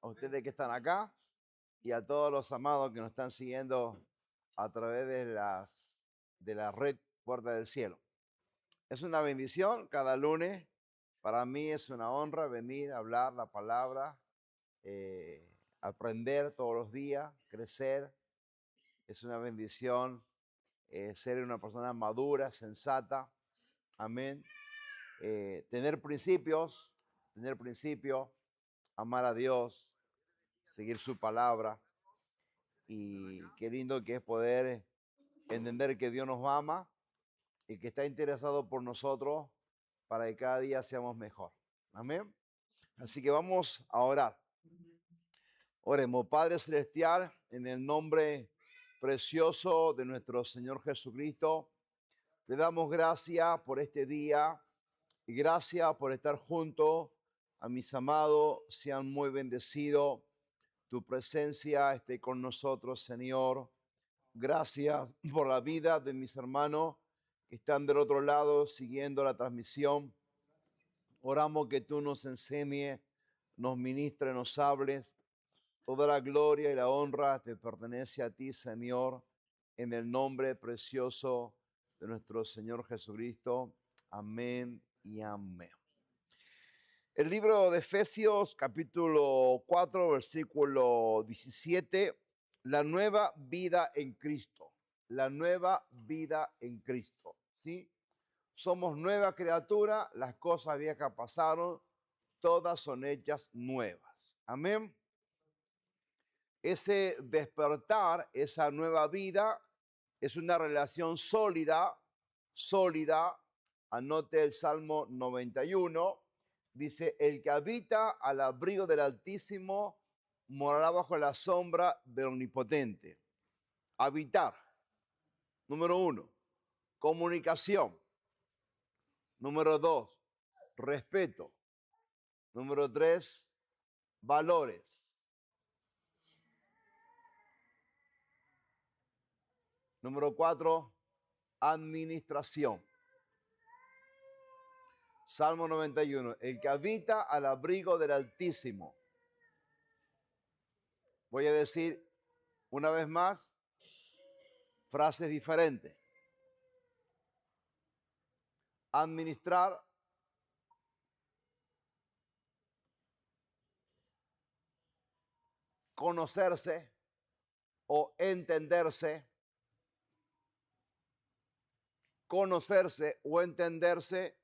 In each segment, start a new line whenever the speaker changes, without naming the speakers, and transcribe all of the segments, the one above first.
a ustedes que están acá y a todos los amados que nos están siguiendo a través de la red Puerta del Cielo. Es una bendición cada lunes. Para mí es una honra venir a hablar la palabra, aprender todos los días, crecer. Es una bendición ser una persona madura, sensata. Amén. Tener principios, amar a Dios, seguir su palabra. Y qué lindo que es poder entender que Dios nos ama y que está interesado por nosotros para que cada día seamos mejor. Amén. Así que vamos a orar. Oremos, Padre Celestial, en el nombre precioso de nuestro Señor Jesucristo. Te damos gracias por este día y gracias por estar junto a mis amados. Sean muy bendecidos. Tu presencia esté con nosotros, Señor. Gracias por la vida de mis hermanos que están del otro lado siguiendo la transmisión. Oramos que tú nos enseñes, nos ministres, nos hables. Toda la gloria y la honra te pertenece a ti, Señor, en el nombre precioso de nuestro Señor Jesucristo. Amén y amén. El libro de Efesios, capítulo 4, versículo 17, la nueva vida en Cristo. La nueva vida en Cristo, ¿sí? Somos nueva criatura, las cosas viejas pasaron, todas son hechas nuevas. Amén. Ese despertar, esa nueva vida, es una relación sólida. Anote el Salmo 91, dice, el que habita al abrigo del Altísimo morará bajo la sombra del Omnipotente. Habitar. Número 1, comunicación. Número 2, respeto. Número 3, valores. Número 4, administración. Salmo 91, el que habita al abrigo del Altísimo. Voy a decir una vez más frases diferentes. Administrar, conocerse o entenderse. Conocerse o entenderse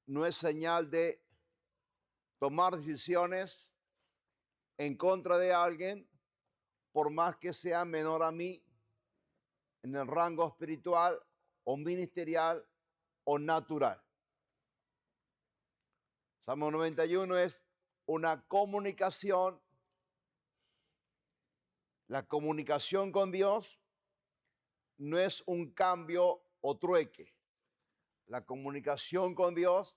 no es señal de tomar decisiones en contra de alguien, por más que sea menor a mí, en el rango espiritual o ministerial o natural. Salmo 91 es una comunicación. La comunicación con Dios no es un cambio o trueque. La comunicación con Dios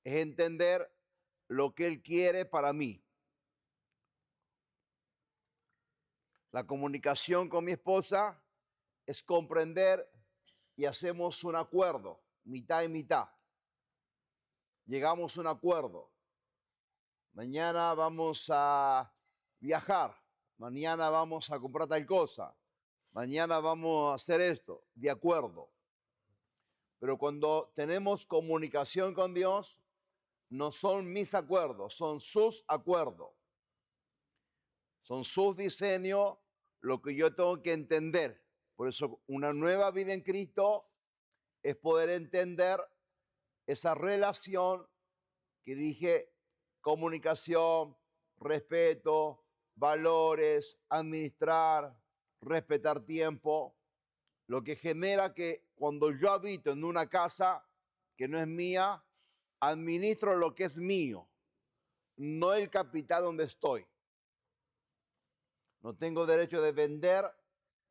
es entender lo que Él quiere para mí. La comunicación con mi esposa es comprender y hacemos un acuerdo, mitad y mitad. Llegamos a un acuerdo. Mañana vamos a viajar. Mañana vamos a comprar tal cosa. Mañana vamos a hacer esto. De acuerdo. Pero cuando tenemos comunicación con Dios, no son mis acuerdos, son sus acuerdos. Son sus diseños, lo que yo tengo que entender. Por eso una nueva vida en Cristo es poder entender esa relación que dije, comunicación, respeto, valores, administrar, respetar tiempo, lo que genera que cuando yo habito en una casa que no es mía, administro lo que es mío, no el capital donde estoy. No tengo derecho de vender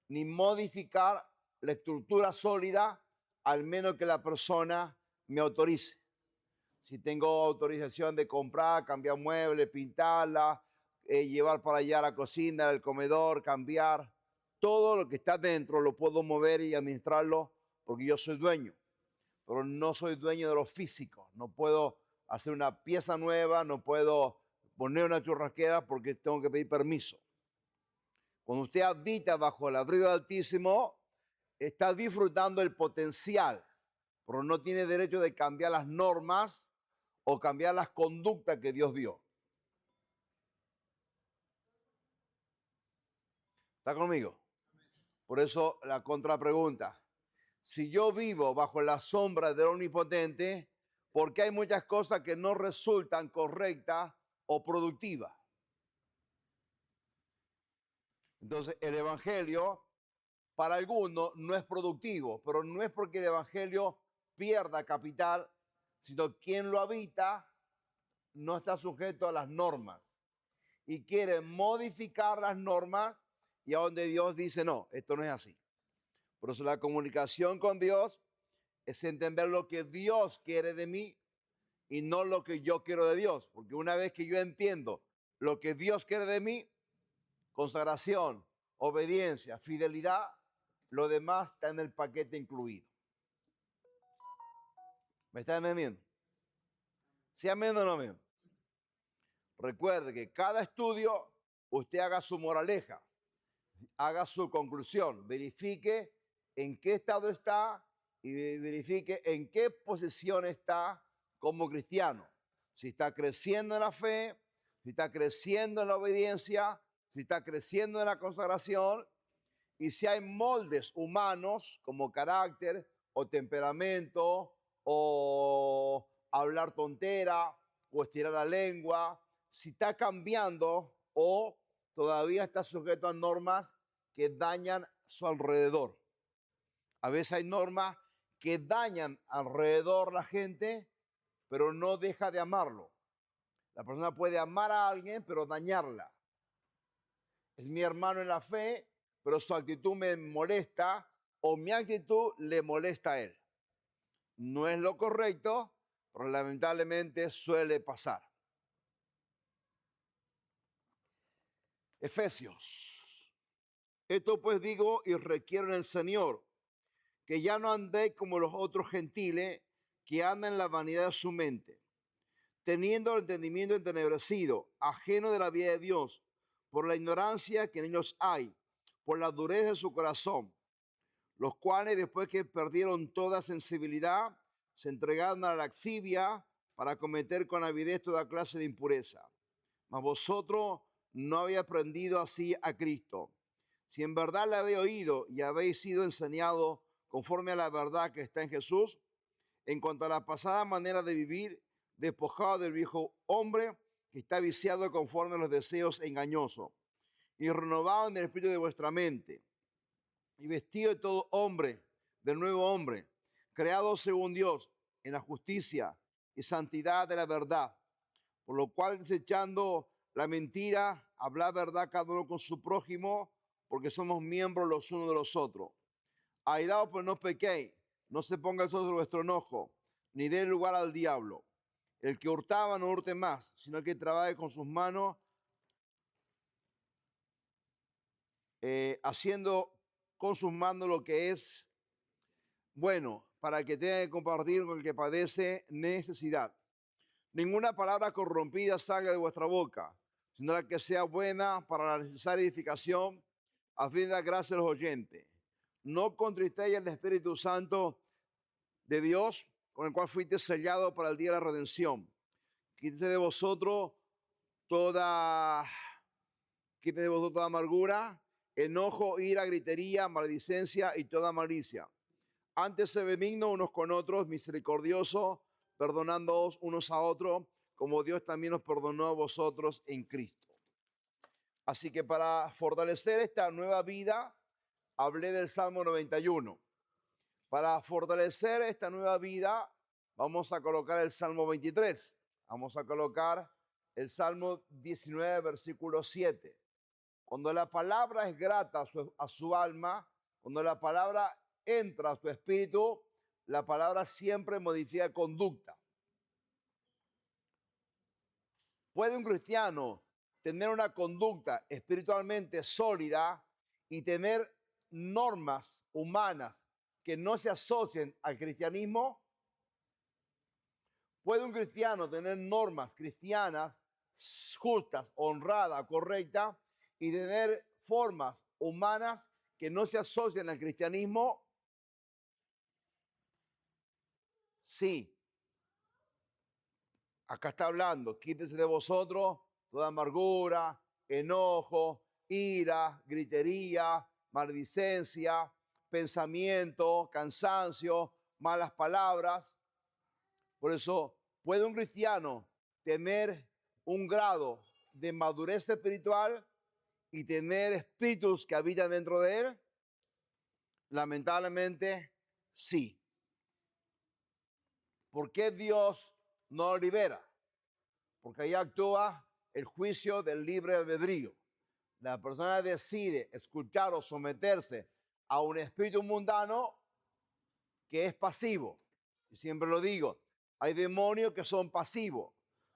ni modificar la estructura sólida, al menos que la persona me autorice. Si tengo autorización de comprar, cambiar muebles, pintarla, llevar para allá la cocina, el comedor, cambiar, todo lo que está dentro lo puedo mover y administrarlo porque yo soy dueño. Pero no soy dueño de lo físico. No puedo hacer una pieza nueva, no puedo poner una churrasquera porque tengo que pedir permiso. Cuando usted habita bajo el abrigo del Altísimo, está disfrutando el potencial, pero no tiene derecho de cambiar las normas o cambiar las conductas que Dios dio. ¿Está conmigo? Por eso la contrapregunta. Si yo vivo bajo la sombra del Omnipotente, ¿por qué hay muchas cosas que no resultan correctas o productivas? Entonces, el Evangelio para algunos no es productivo, pero no es porque el Evangelio pierda capital, sino quien lo habita no está sujeto a las normas y quiere modificar las normas y a donde Dios dice, no, esto no es así. Por eso la comunicación con Dios es entender lo que Dios quiere de mí y no lo que yo quiero de Dios. Porque una vez que yo entiendo lo que Dios quiere de mí, consagración, obediencia, fidelidad, lo demás está en el paquete incluido. ¿Me está entendiendo? ¿Sí amén o no amén? Recuerde que cada estudio usted haga su moraleja, haga su conclusión, verifique en qué estado está y verifique en qué posición está como cristiano. Si está creciendo en la fe, si está creciendo en la obediencia, si está creciendo en la consagración y si hay moldes humanos como carácter o temperamento o hablar tontera o estirar la lengua, si está cambiando o todavía está sujeto a normas que dañan su alrededor. A veces hay normas que dañan alrededor la gente, pero no deja de amarlo. La persona puede amar a alguien, pero dañarla. Es mi hermano en la fe, pero su actitud me molesta o mi actitud le molesta a él. No es lo correcto, pero lamentablemente suele pasar. Efesios. Esto pues digo y requiero en el Señor, que ya no andéis como los otros gentiles que andan en la vanidad de su mente, teniendo el entendimiento entenebrecido, ajeno de la vida de Dios, por la ignorancia que en ellos hay, por la dureza de su corazón, los cuales después que perdieron toda sensibilidad, se entregaron a la laxivia para cometer con avidez toda clase de impureza. Mas vosotros no habéis aprendido así a Cristo. Si en verdad le habéis oído y habéis sido enseñados conforme a la verdad que está en Jesús, en cuanto a la pasada manera de vivir, despojado del viejo hombre que está viciado conforme a los deseos engañosos, y renovado en el espíritu de vuestra mente, y vestido de todo hombre, del nuevo hombre, creado según Dios, en la justicia y santidad de la verdad, por lo cual desechando la mentira, habla verdad cada uno con su prójimo, porque somos miembros los unos de los otros. Airaos, pues no pequéis, no se ponga el sol sobre vuestro enojo, ni dé lugar al diablo. El que hurtaba no hurte más, sino que trabaje con sus manos, haciendo con sus manos lo que es bueno, para que tenga que compartir con el que padece necesidad. Ninguna palabra corrompida salga de vuestra boca, sino la que sea buena para la necesaria edificación, a fin de dar gracia a los oyentes. No contristéis el Espíritu Santo de Dios, con el cual fuiste sellado para el día de la redención. Quítese de vosotros toda amargura, enojo, ira, gritería, maledicencia y toda malicia. Antes se benigno unos con otros, misericordioso, perdonándoos unos a otros, como Dios también os perdonó a vosotros en Cristo. Así que para fortalecer esta nueva vida, hablé del Salmo 91. Para fortalecer esta nueva vida, vamos a colocar el Salmo 23. Vamos a colocar el Salmo 19, versículo 7. Cuando la palabra es grata a su alma, cuando la palabra entra a su espíritu, la palabra siempre modifica conducta. ¿Puede un cristiano tener una conducta espiritualmente sólida y tener normas humanas que no se asocien al cristianismo? ¿Puede un cristiano tener normas cristianas justas, honradas, correctas, y tener formas humanas que no se asocian al cristianismo, sí. Acá está hablando, quítese de vosotros toda amargura, enojo, ira, gritería, maldicencia, pensamiento, cansancio, malas palabras. Por eso, ¿puede un cristiano tener un grado de madurez espiritual y tener espíritus que habitan dentro de él? Lamentablemente, sí. ¿Por qué Dios no lo libera? Porque ahí actúa el juicio del libre albedrío. La persona decide escuchar o someterse a un espíritu mundano que es pasivo. Y siempre lo digo, hay demonios que son pasivos.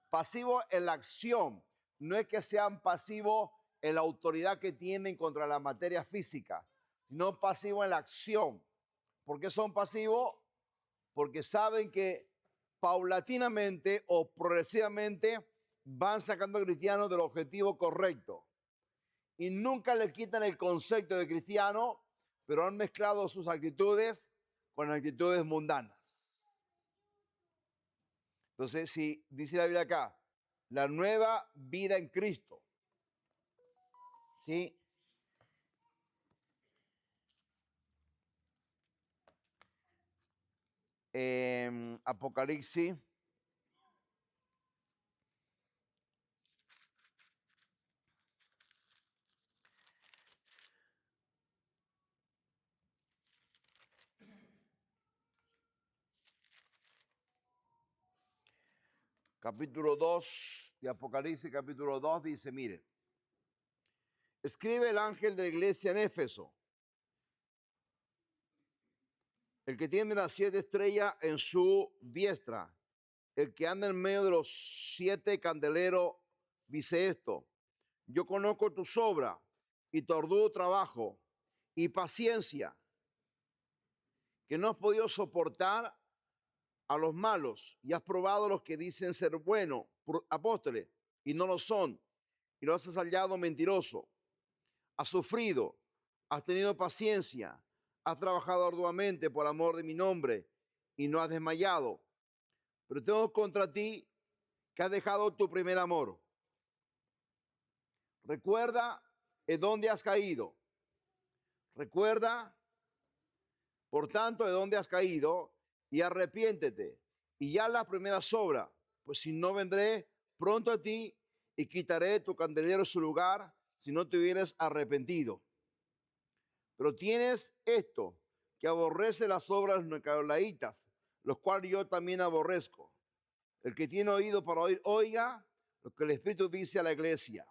Pasivos en la acción. No es que sean pasivos en la autoridad que tienen contra la materia física, sino pasivos en la acción. ¿Por qué son pasivos? Porque saben que paulatinamente o progresivamente van sacando a cristianos del objetivo correcto. Y nunca le quitan el concepto de cristiano, pero han mezclado sus actitudes con actitudes mundanas. Entonces, si dice la Biblia acá, la nueva vida en Cristo, ¿sí? Apocalipsis capítulo 2 de Apocalipsis, capítulo 2, dice, miren, escribe el ángel de la iglesia en Éfeso, el que tiene las 7 estrellas en su diestra, el que anda en medio de los 7 candeleros, dice esto, yo conozco tu obra y tu arduo trabajo y paciencia, que no has podido soportar a los malos y has probado a los que dicen ser buenos, apóstoles, y no lo son, y los has hallado mentiroso. Has sufrido, has tenido paciencia, has trabajado arduamente por amor de mi nombre y no has desmayado. Pero tengo contra ti que has dejado tu primer amor. Recuerda en dónde has caído. Recuerda, por tanto, de dónde has caído y arrepiéntete. Y ya las primeras obras, pues si no vendré pronto a ti y quitaré tu candelero de su lugar si no te hubieras arrepentido. Pero tienes esto, que aborrece las obras nicolaítas, los cuales yo también aborrezco. El que tiene oído para oír, oiga lo que el Espíritu dice a la iglesia.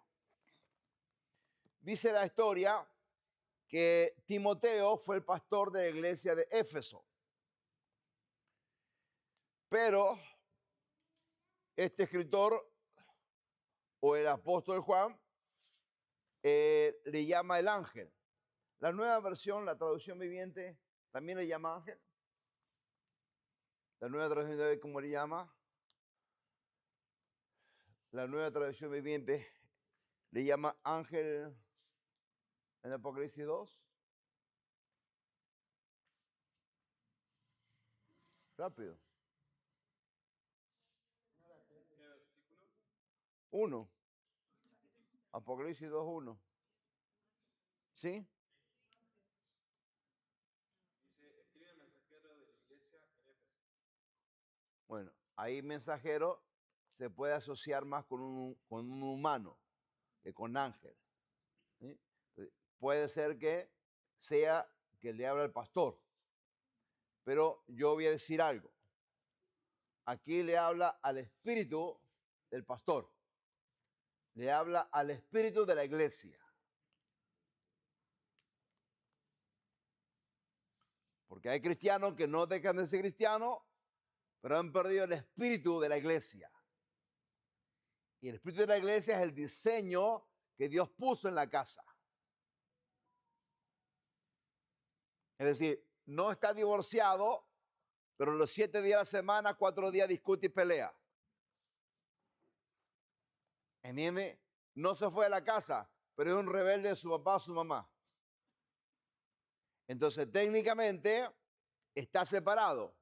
Dice la historia que Timoteo fue el pastor de la iglesia de Éfeso. Pero este escritor o el apóstol Juan le llama el ángel. La nueva versión, la traducción viviente, también le llama ángel. La nueva traducción de hoy, ¿cómo le llama? La nueva traducción viviente le llama ángel en Apocalipsis 2. Rápido. 1. Apocalipsis 2:1. ¿Sí?
Dice, escribe el mensajero de la iglesia en Éfeso.
Bueno, ahí mensajero se puede asociar más con un humano que con ángel. ¿Sí? Puede ser que sea que le habla el pastor. Pero yo voy a decir algo. Aquí le habla al espíritu del pastor. Le habla al espíritu de la iglesia. Porque hay cristianos que no dejan de ser cristianos, pero han perdido el espíritu de la iglesia. Y el espíritu de la iglesia es el diseño que Dios puso en la casa. Es decir, no está divorciado, pero los 7 días de la semana, 4 días discute y pelea. ¿Entiende? No se fue de la casa, pero es un rebelde de su papá o su mamá. Entonces, técnicamente, está separado,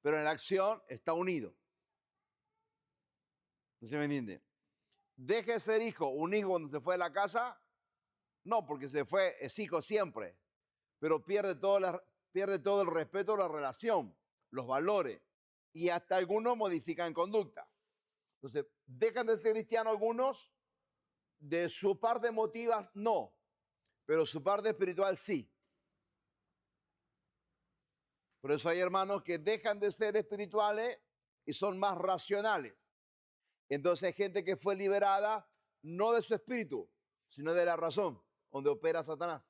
pero en la acción está unido. ¿No se me entiende? Deje de ser hijo, un hijo cuando se fue de la casa, no, porque se fue, es hijo siempre, pero pierde todo el respeto de la relación, los valores, y hasta algunos modifican conducta. Entonces, dejan de ser cristianos algunos, de su parte emotiva no, pero su parte espiritual sí. Por eso hay hermanos que dejan de ser espirituales y son más racionales. Entonces hay gente que fue liberada no de su espíritu, sino de la razón, donde opera Satanás.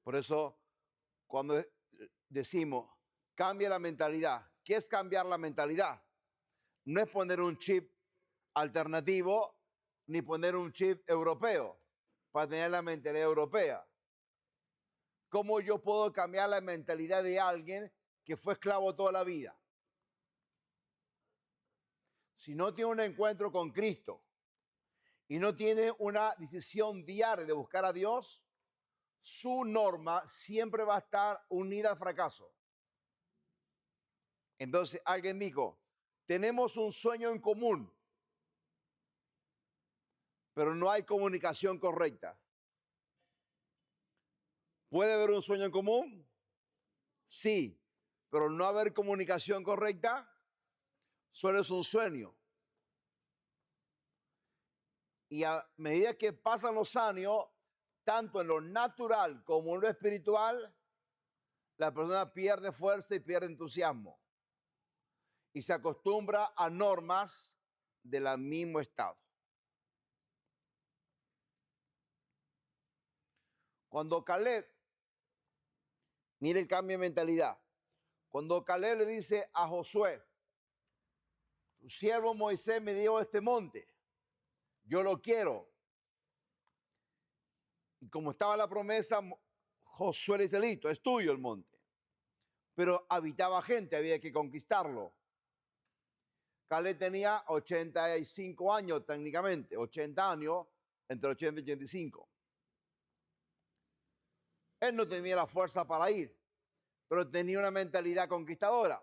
Por eso, cuando decimos cambia la mentalidad, ¿qué es cambiar la mentalidad? No es poner un chip alternativo ni poner un chip europeo para tener la mentalidad europea. ¿Cómo yo puedo cambiar la mentalidad de alguien que fue esclavo toda la vida? Si no tiene un encuentro con Cristo y no tiene una decisión diaria de buscar a Dios, su norma siempre va a estar unida al fracaso. Entonces alguien dijo, tenemos un sueño en común, pero no hay comunicación correcta. ¿Puede haber un sueño en común? Sí, pero no haber comunicación correcta, solo es un sueño. Y a medida que pasan los años, tanto en lo natural como en lo espiritual, la persona pierde fuerza y pierde entusiasmo. Y se acostumbra a normas del mismo estado. Cuando Caleb, mire el cambio de mentalidad. Cuando Caleb le dice a Josué, tu siervo Moisés me dio este monte, yo lo quiero. Y como estaba la promesa, Josué le dice, listo, es tuyo el monte. Pero habitaba gente, había que conquistarlo. Caleb tenía 85 años técnicamente, 80 años, entre 80 y 85. Él no tenía la fuerza para ir, pero tenía una mentalidad conquistadora.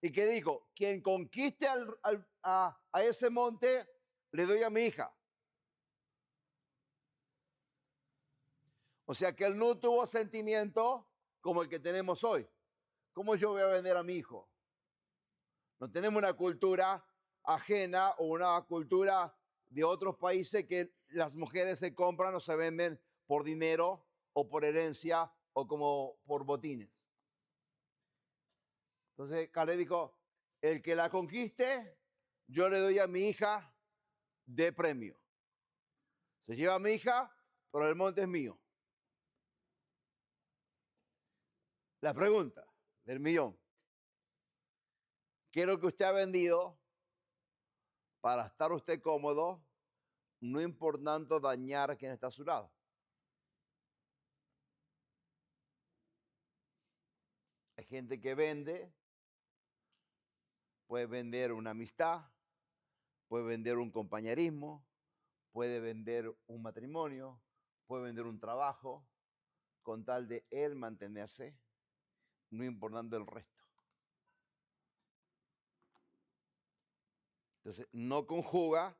¿Y qué dijo? Quien conquiste a ese monte, le doy a mi hija. O sea que él no tuvo sentimiento como el que tenemos hoy. ¿Cómo yo voy a vender a mi hijo? No tenemos una cultura ajena o una cultura de otros países que las mujeres se compran o se venden por dinero o por herencia o como por botines. Entonces Caleb dijo, el que la conquiste, yo le doy a mi hija de premio. Se lleva a mi hija, pero el monte es mío. La pregunta del millón. ¿Qué es lo que usted ha vendido para estar usted cómodo, no importando dañar a quien está a su lado? Hay gente que vende, puede vender una amistad, puede vender un compañerismo, puede vender un matrimonio, puede vender un trabajo, con tal de él mantenerse, no importando el resto. Entonces, no conjuga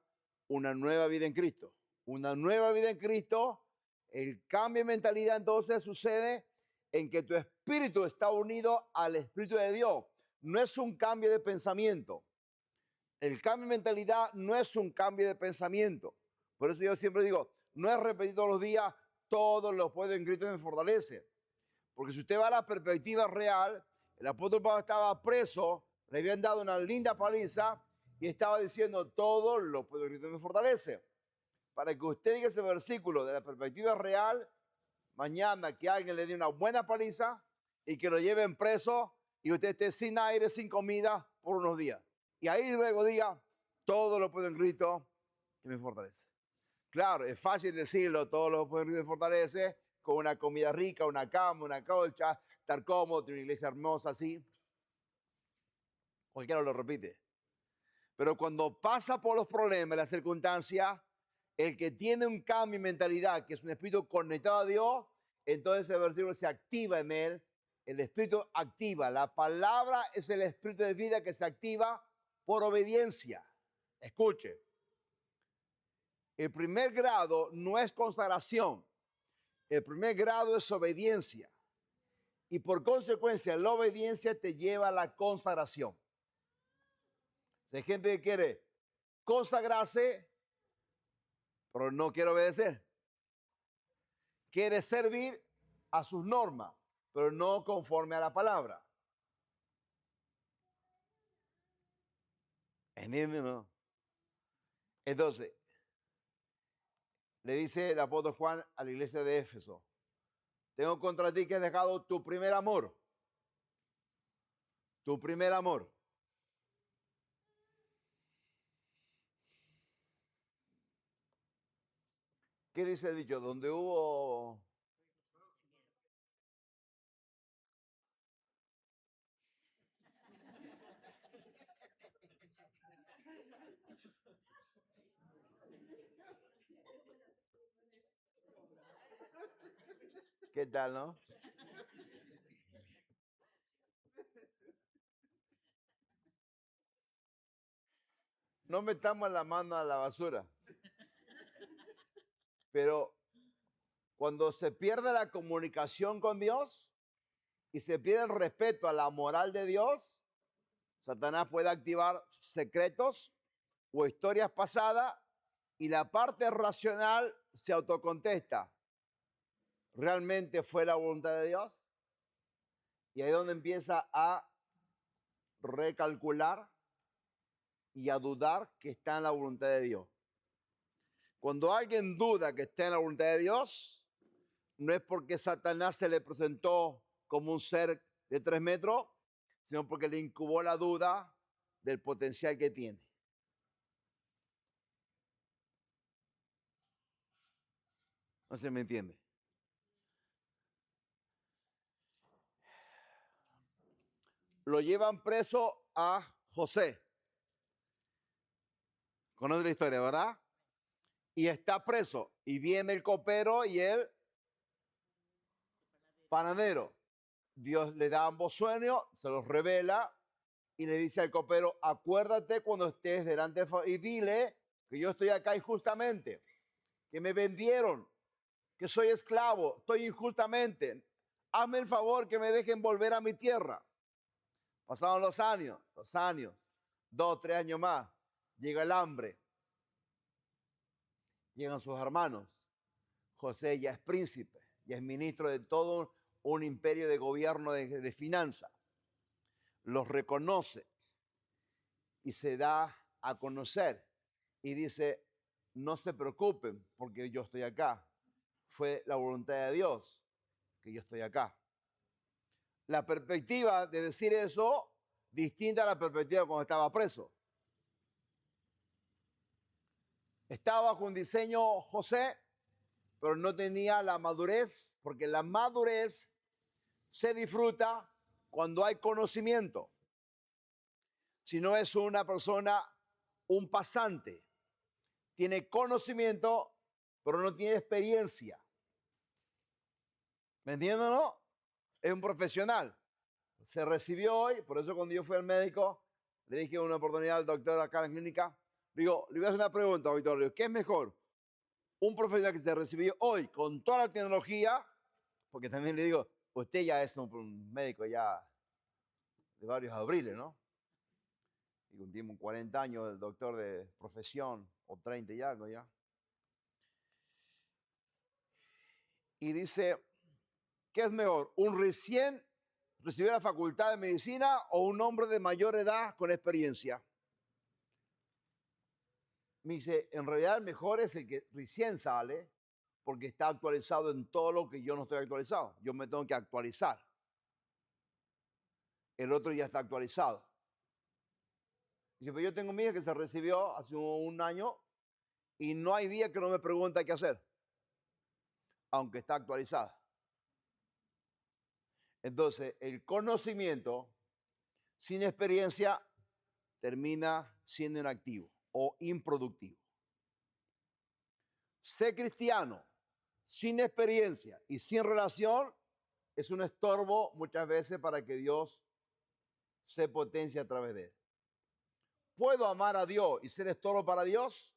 una nueva vida en Cristo. Una nueva vida en Cristo, el cambio de mentalidad entonces sucede en que tu espíritu está unido al Espíritu de Dios. No es un cambio de pensamiento. El cambio de mentalidad no es un cambio de pensamiento. Por eso yo siempre digo, no es repetir todos los días, todos los puedo en Cristo me fortalece. Porque si usted va a la perspectiva real, el apóstol Pablo estaba preso, le habían dado una linda paliza y estaba diciendo, todo lo puedo en Cristo me fortalece. Para que usted diga ese versículo de la perspectiva real, mañana que alguien le dé una buena paliza y que lo lleven preso y usted esté sin aire, sin comida por unos días. Y ahí luego diga, todo lo puedo en Cristo que me fortalece. Claro, es fácil decirlo, todo lo puedo en Cristo que me fortalece, con una comida rica, una cama, una colcha, estar cómodo, tiene una iglesia hermosa así. Cualquiera lo repite. Pero cuando pasa por los problemas, las circunstancias, el que tiene un cambio de mentalidad, que es un espíritu conectado a Dios, entonces el versículo se activa en él. El espíritu activa. La palabra es el espíritu de vida que se activa por obediencia. Escuche. El primer grado no es consagración. El primer grado es obediencia. Y por consecuencia, la obediencia te lleva a la consagración. Hay gente que quiere consagrarse, pero no quiere obedecer. Quiere servir a sus normas, pero no conforme a la palabra. ¿Entienden, no? Entonces, le dice el apóstol Juan a la iglesia de Éfeso: tengo contra ti que has dejado tu primer amor. Tu primer amor. ¿Qué dice el dicho? Donde hubo... ¿Qué tal, no? No metamos la mano a la basura. Pero cuando se pierde la comunicación con Dios y se pierde el respeto a la moral de Dios, Satanás puede activar secretos o historias pasadas y la parte racional se autocontesta. ¿Realmente fue la voluntad de Dios? Y ahí es donde empieza a recalcular y a dudar que está en la voluntad de Dios. Cuando alguien duda que está en la voluntad de Dios, no es porque Satanás se le presentó como un ser de 3 metros, sino porque le incubó la duda del potencial que tiene. No se me entiende. Lo llevan preso a José. Conoce la historia, ¿verdad? Y está preso. Y viene el copero y el panadero. Dios le da ambos sueños, se los revela y le dice al copero: acuérdate cuando estés delante de... y dile que yo estoy acá injustamente, que me vendieron, que soy esclavo, estoy injustamente. Hazme el favor que me dejen volver a mi tierra. Pasaron los años, 2, 3 años más. Llega el hambre. Llegan sus hermanos. José ya es príncipe, ya es ministro de todo un imperio de gobierno de finanzas. Los reconoce y se da a conocer y dice: no se preocupen porque yo estoy acá. Fue la voluntad de Dios que yo estoy acá. La perspectiva de decir eso, distinta a la perspectiva cuando estaba preso. Estaba bajo un diseño José, pero no tenía la madurez, porque la madurez se disfruta cuando hay conocimiento. Si no es una persona, un pasante, tiene conocimiento, pero no tiene experiencia. ¿Me entienden, no? Es un profesional. Se recibió hoy, por eso cuando yo fui al médico, le dije una oportunidad al doctor acá en la clínica, digo, le voy a hacer una pregunta, Victorio, ¿qué es mejor? Un profesional que se recibió hoy con toda la tecnología, porque también le digo, usted ya es un médico ya de varios abriles, ¿no? Y último 40 años el doctor de profesión, o 30 y algo ya. Y dice, ¿qué es mejor? ¿Un recién recibió la facultad de medicina o un hombre de mayor edad con experiencia? Me dice, en realidad el mejor es el que recién sale, porque está actualizado en todo lo que yo no estoy actualizado. Yo me tengo que actualizar. El otro ya está actualizado. Dice, pero yo tengo mi hija que se recibió hace un año y no hay día que no me pregunta qué hacer, aunque está actualizada. Entonces, el conocimiento sin experiencia termina siendo inactivo o improductivo. Ser cristiano sin experiencia y sin relación es un estorbo muchas veces para que Dios se potencie a través de él. ¿Puedo amar a Dios y ser estorbo para Dios?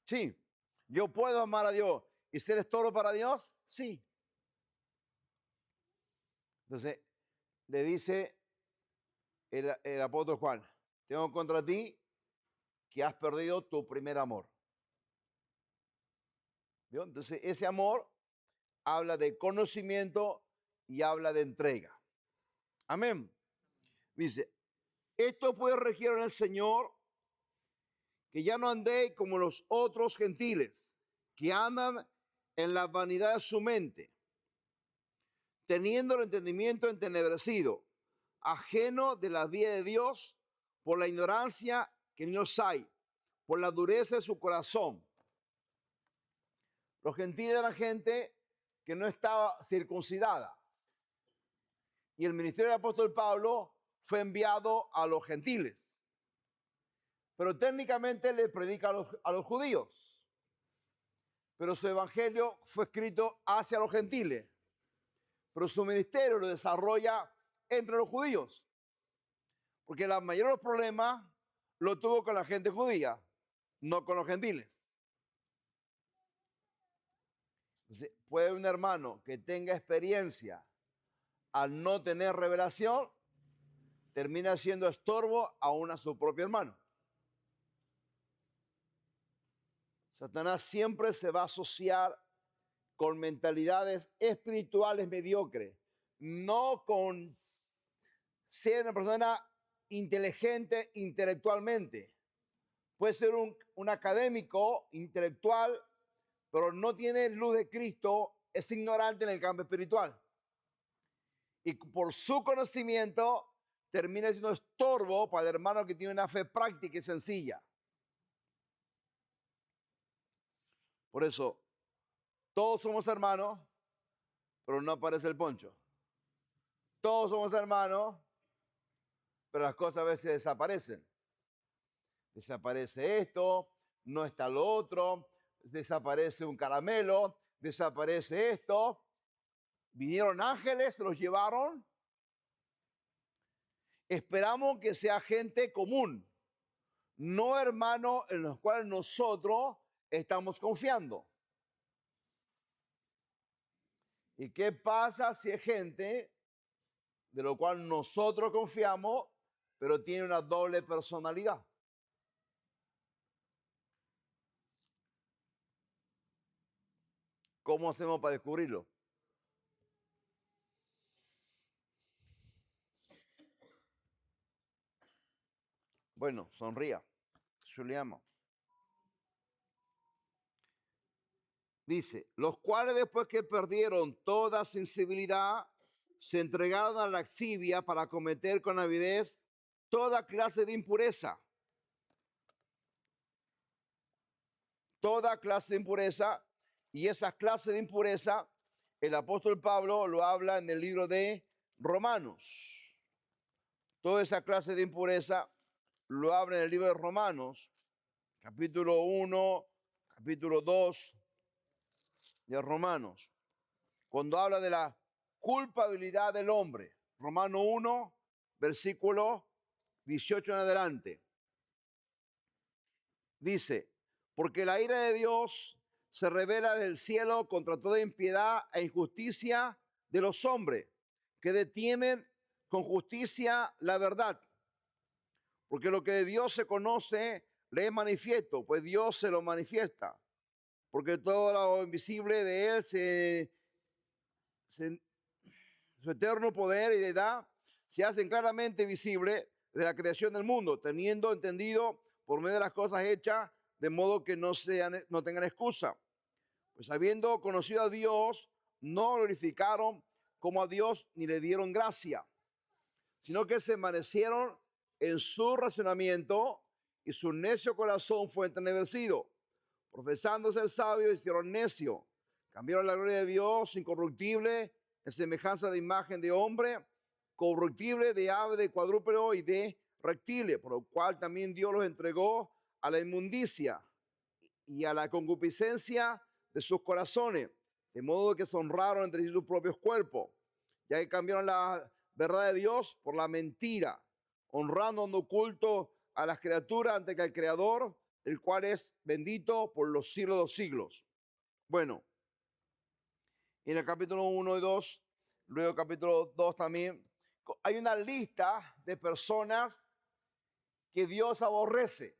Sí. ¿Yo puedo amar a Dios y ser estorbo para Dios? Sí. Entonces, le dice el apóstol Juan, tengo contra ti que has perdido tu primer amor. ¿Vio? Entonces, ese amor habla de conocimiento y habla de entrega. Amén. Dice, esto pues requiere en el Señor que ya no andéis como los otros gentiles, que andan en la vanidad de su mente, teniendo el entendimiento entenebrecido, ajeno de la vida de Dios por la ignorancia que en ellos hay, por la dureza de su corazón. Los gentiles eran gente que no estaba circuncidada. Y el ministerio del apóstol Pablo fue enviado a los gentiles. Pero técnicamente le predica a los judíos. Pero su evangelio fue escrito hacia los gentiles. Pero su ministerio lo desarrolla entre los judíos. Porque la mayoría de los problemas lo tuvo con la gente judía, no con los gentiles. Entonces, puede un hermano que tenga experiencia al no tener revelación, termina siendo estorbo aún a su propio hermano. Satanás siempre se va a asociar con mentalidades espirituales mediocres, no con ser una persona inteligente intelectualmente. Puede ser un académico intelectual, pero no tiene luz de Cristo, es ignorante en el campo espiritual. Y por su conocimiento termina siendo estorbo para el hermano que tiene una fe práctica y sencilla. Por eso, todos somos hermanos, pero no aparece el poncho. Todos somos hermanos, pero las cosas a veces desaparecen. Desaparece esto, no está lo otro, desaparece un caramelo, desaparece esto. Vinieron ángeles, se los llevaron. Esperamos que sea gente común, no hermanos en los cuales nosotros estamos confiando. ¿Y qué pasa si es gente de lo cual nosotros confiamos, pero tiene una doble personalidad? ¿Cómo hacemos para descubrirlo? Bueno, sonría. Yo le amo. Dice, los cuales después que perdieron toda sensibilidad, se entregaron a la lascivia para cometer con avidez toda clase de impureza. Toda clase de impureza. Y esa clase de impureza, el apóstol Pablo lo habla en el libro de Romanos. Toda esa clase de impureza lo habla en el libro de Romanos, capítulo 1, capítulo 2 de Romanos. Cuando habla de la culpabilidad del hombre. Romano 1, versículo 18 en adelante. Dice, porque la ira de Dios se revela del cielo contra toda impiedad e injusticia de los hombres que detienen con justicia la verdad. Porque lo que de Dios se conoce le es manifiesto, pues Dios se lo manifiesta. Porque todo lo invisible de Él, su eterno poder y deidad, se hacen claramente visible de la creación del mundo, teniendo entendido por medio de las cosas hechas, de modo que no tengan excusa. Pues habiendo conocido a Dios, no glorificaron como a Dios ni le dieron gracia, sino que se envanecieron en su razonamiento y su necio corazón fue entenebrecido. Profesando ser sabios, hicieron necio, Cambiaron la gloria de Dios incorruptible en semejanza de imagen de hombre, corruptible de ave, de cuadrúpedo y de reptiles, por lo cual también Dios los entregó a la inmundicia y a la concupiscencia de sus corazones, de modo que se honraron entre sí sus propios cuerpos, ya que cambiaron la verdad de Dios por la mentira, honrando, dando culto a las criaturas antes que al Creador, el cual es bendito por los siglos de los siglos. Bueno, en el capítulo 1 y 2, luego capítulo 2 también, hay una lista de personas que Dios aborrece.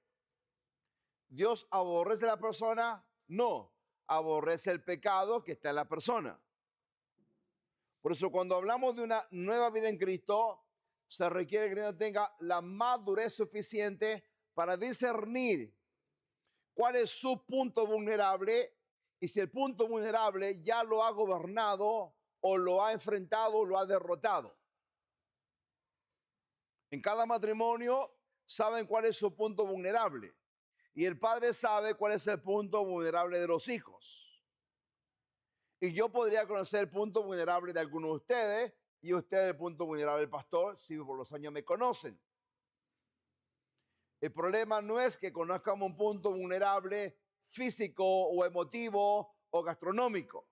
¿Dios aborrece a la persona? No, aborrece el pecado que está en la persona. Por eso cuando hablamos de una nueva vida en Cristo, se requiere que uno tenga la madurez suficiente para discernir cuál es su punto vulnerable y si el punto vulnerable ya lo ha gobernado o lo ha enfrentado o lo ha derrotado. En cada matrimonio saben cuál es su punto vulnerable y el padre sabe cuál es el punto vulnerable de los hijos. Y yo podría conocer el punto vulnerable de algunos de ustedes y ustedes el punto vulnerable del pastor si por los años me conocen. El problema no es que conozcamos un punto vulnerable físico o emotivo o gastronómico.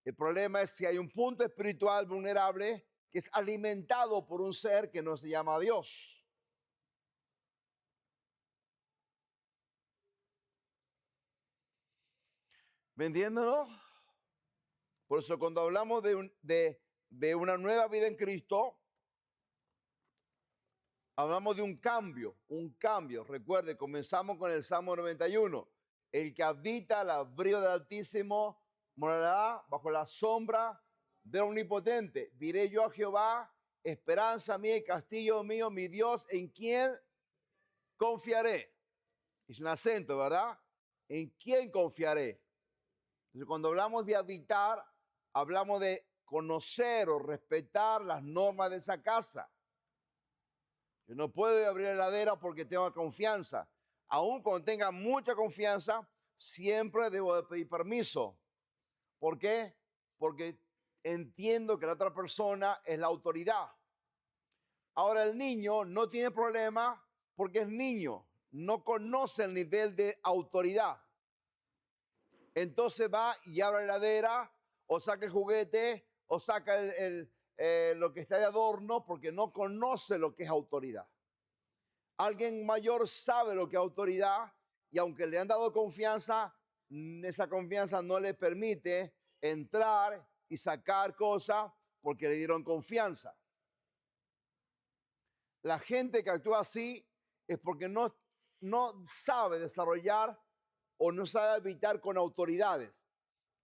El problema es si hay un punto espiritual vulnerable que es alimentado por un ser que no se llama Dios. ¿Me entienden, no? Por eso cuando hablamos de una nueva vida en Cristo, hablamos de un cambio, un cambio. Recuerde, comenzamos con el Salmo 91. El que habita al abrigo del Altísimo morará bajo la sombra del Omnipotente. Diré yo a Jehová, esperanza mía y castillo mío, mi Dios, en quien confiaré. Es un acento, ¿verdad? ¿En quién confiaré? Entonces, cuando hablamos de habitar, hablamos de conocer o respetar las normas de esa casa. Yo no puedo abrir la heladera porque tengo confianza. Aún cuando tenga mucha confianza, siempre debo de pedir permiso. ¿Por qué? Porque entiendo que la otra persona es la autoridad. Ahora el niño no tiene problema porque es niño, no conoce el nivel de autoridad. Entonces va y abre la heladera o saca el juguete o saca lo que está de adorno porque no conoce lo que es autoridad. Alguien mayor sabe lo que es autoridad y aunque le han dado confianza, esa confianza no le permite entrar y sacar cosas porque le dieron confianza. La gente que actúa así es porque no sabe desarrollar o no sabe habitar con autoridades.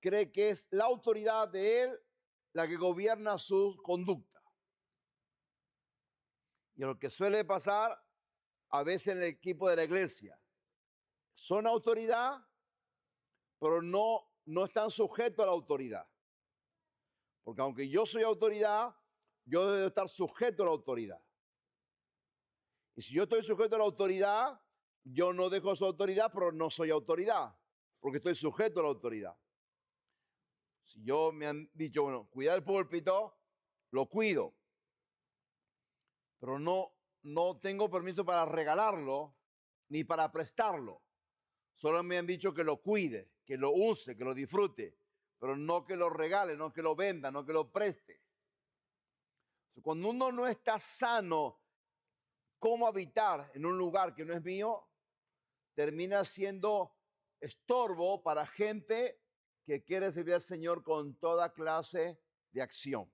Cree que es la autoridad de él la que gobierna su conducta. Y lo que suele pasar a veces en el equipo de la iglesia, son autoridad, pero no están sujetos a la autoridad. Porque aunque yo soy autoridad, yo debo estar sujeto a la autoridad. Y si yo estoy sujeto a la autoridad, yo no dejo su autoridad, pero no soy autoridad, porque estoy sujeto a la autoridad. Si yo me han dicho, bueno, cuidar el púlpito, lo cuido, pero no tengo permiso para regalarlo ni para prestarlo. Solo me han dicho que lo cuide, que lo use, que lo disfrute, pero no que lo regale, no que lo venda, no que lo preste. Cuando uno no está sano, cómo habitar en un lugar que no es mío, termina siendo estorbo para gente que quiere servir al Señor con toda clase de acción.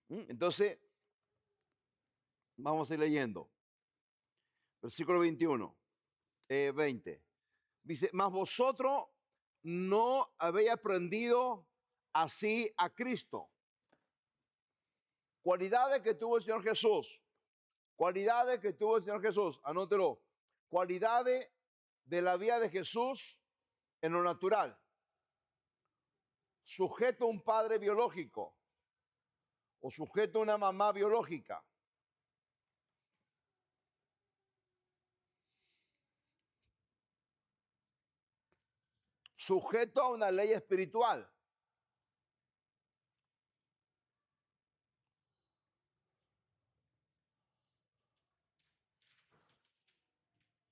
Entonces, vamos a ir leyendo. Versículo 21, 20. Dice, mas vosotros no habéis aprendido así a Cristo. Cualidades que tuvo el Señor Jesús. Cualidades que tuvo el Señor Jesús. Anótelo. Cualidades de la vida de Jesús en lo natural. Sujeto a un padre biológico o sujeto a una mamá biológica. sujeto a una ley espiritual.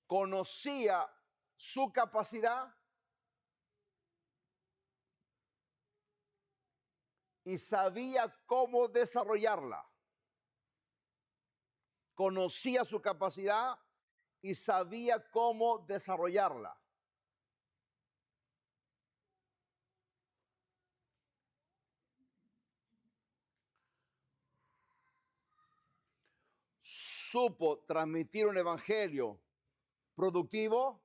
Conocía su capacidad y sabía cómo desarrollarla. Conocía su capacidad y sabía cómo desarrollarla. Supo transmitir un evangelio productivo,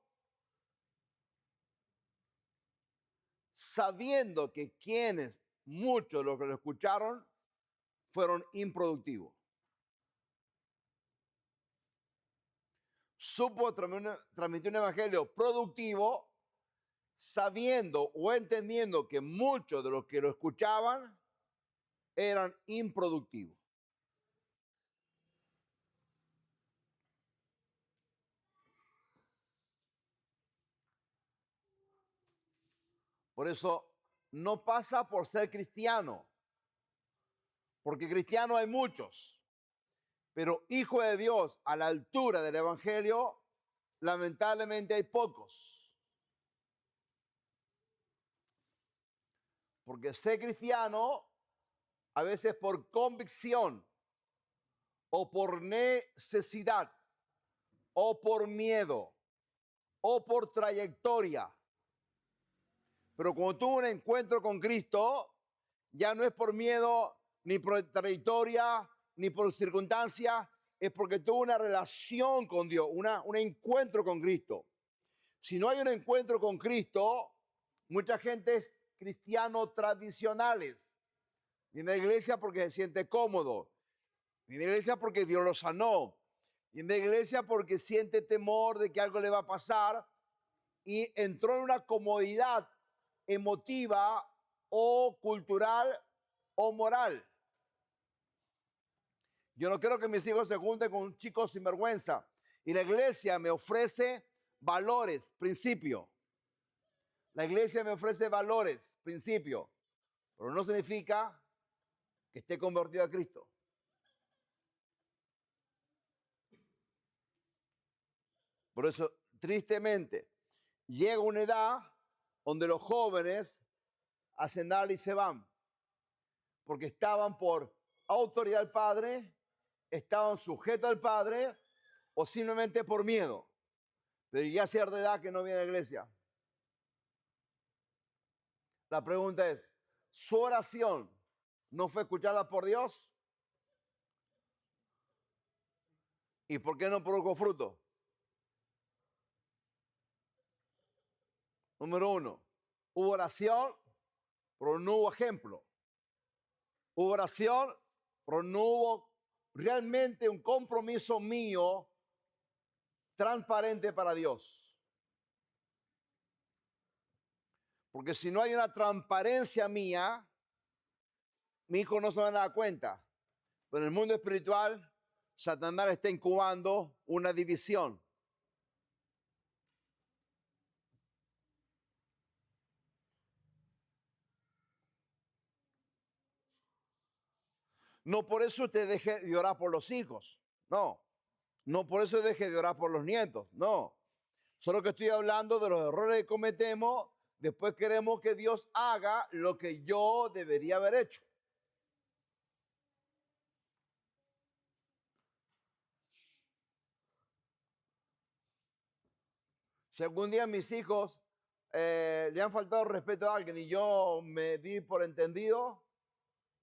sabiendo que muchos de los que lo escucharon, fueron improductivos. Supo transmitir un evangelio productivo, sabiendo o entendiendo que muchos de los que lo escuchaban eran improductivos. Por eso no pasa por ser cristiano, porque cristianos hay muchos, pero hijo de Dios a la altura del evangelio, lamentablemente hay pocos. Porque ser cristiano, a veces por convicción, o por necesidad, o por miedo, o por trayectoria. Pero cuando tuvo un encuentro con Cristo, ya no es por miedo, ni por trayectoria, ni por circunstancia, es porque tuvo una relación con Dios, un encuentro con Cristo. Si no hay un encuentro con Cristo, mucha gente es cristiano tradicionales. Viene a la iglesia porque se siente cómodo. Viene a la iglesia porque Dios lo sanó. Viene a la iglesia porque siente temor de que algo le va a pasar y entró en una comodidad emotiva o cultural o moral. Yo no quiero que mis hijos se junten con chicos sinvergüenza. Y la iglesia me ofrece valores, principios. La iglesia me ofrece valores, principios. Pero no significa que esté convertido a Cristo. Por eso, tristemente, llega una edad donde los jóvenes hacen nada y se van. Porque estaban por autoridad del Padre, estaban sujetos al Padre o simplemente por miedo. Pero ya cierta edad que no viene a la iglesia. La pregunta es, ¿su oración no fue escuchada por Dios? ¿Y por qué no produjo fruto? Número uno, hubo oración, pero no hubo ejemplo. Hubo oración, pero no hubo realmente un compromiso mío transparente para Dios. Porque si no hay una transparencia mía, mi hijo no se va a dar cuenta. Pero en el mundo espiritual, Satanás está incubando una división. No por eso usted deje de orar por los hijos. No. No por eso deje de orar por los nietos. No. Solo que estoy hablando de los errores que cometemos. Después queremos que Dios haga lo que yo debería haber hecho. Si algún día mis hijos le han faltado respeto a alguien y yo me di por entendido,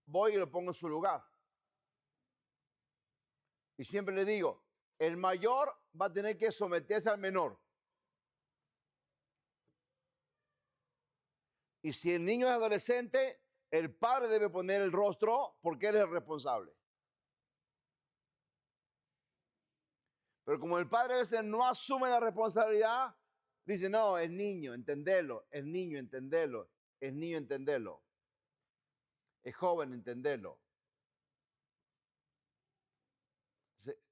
voy y lo pongo en su lugar. Y siempre le digo, el mayor va a tener que someterse al menor. Y si el niño es adolescente, el padre debe poner el rostro porque él es el responsable. Pero como el padre a veces no asume la responsabilidad, dice, no, es niño, entendelo, es niño, entendelo, es niño, entendelo, es joven, entendelo.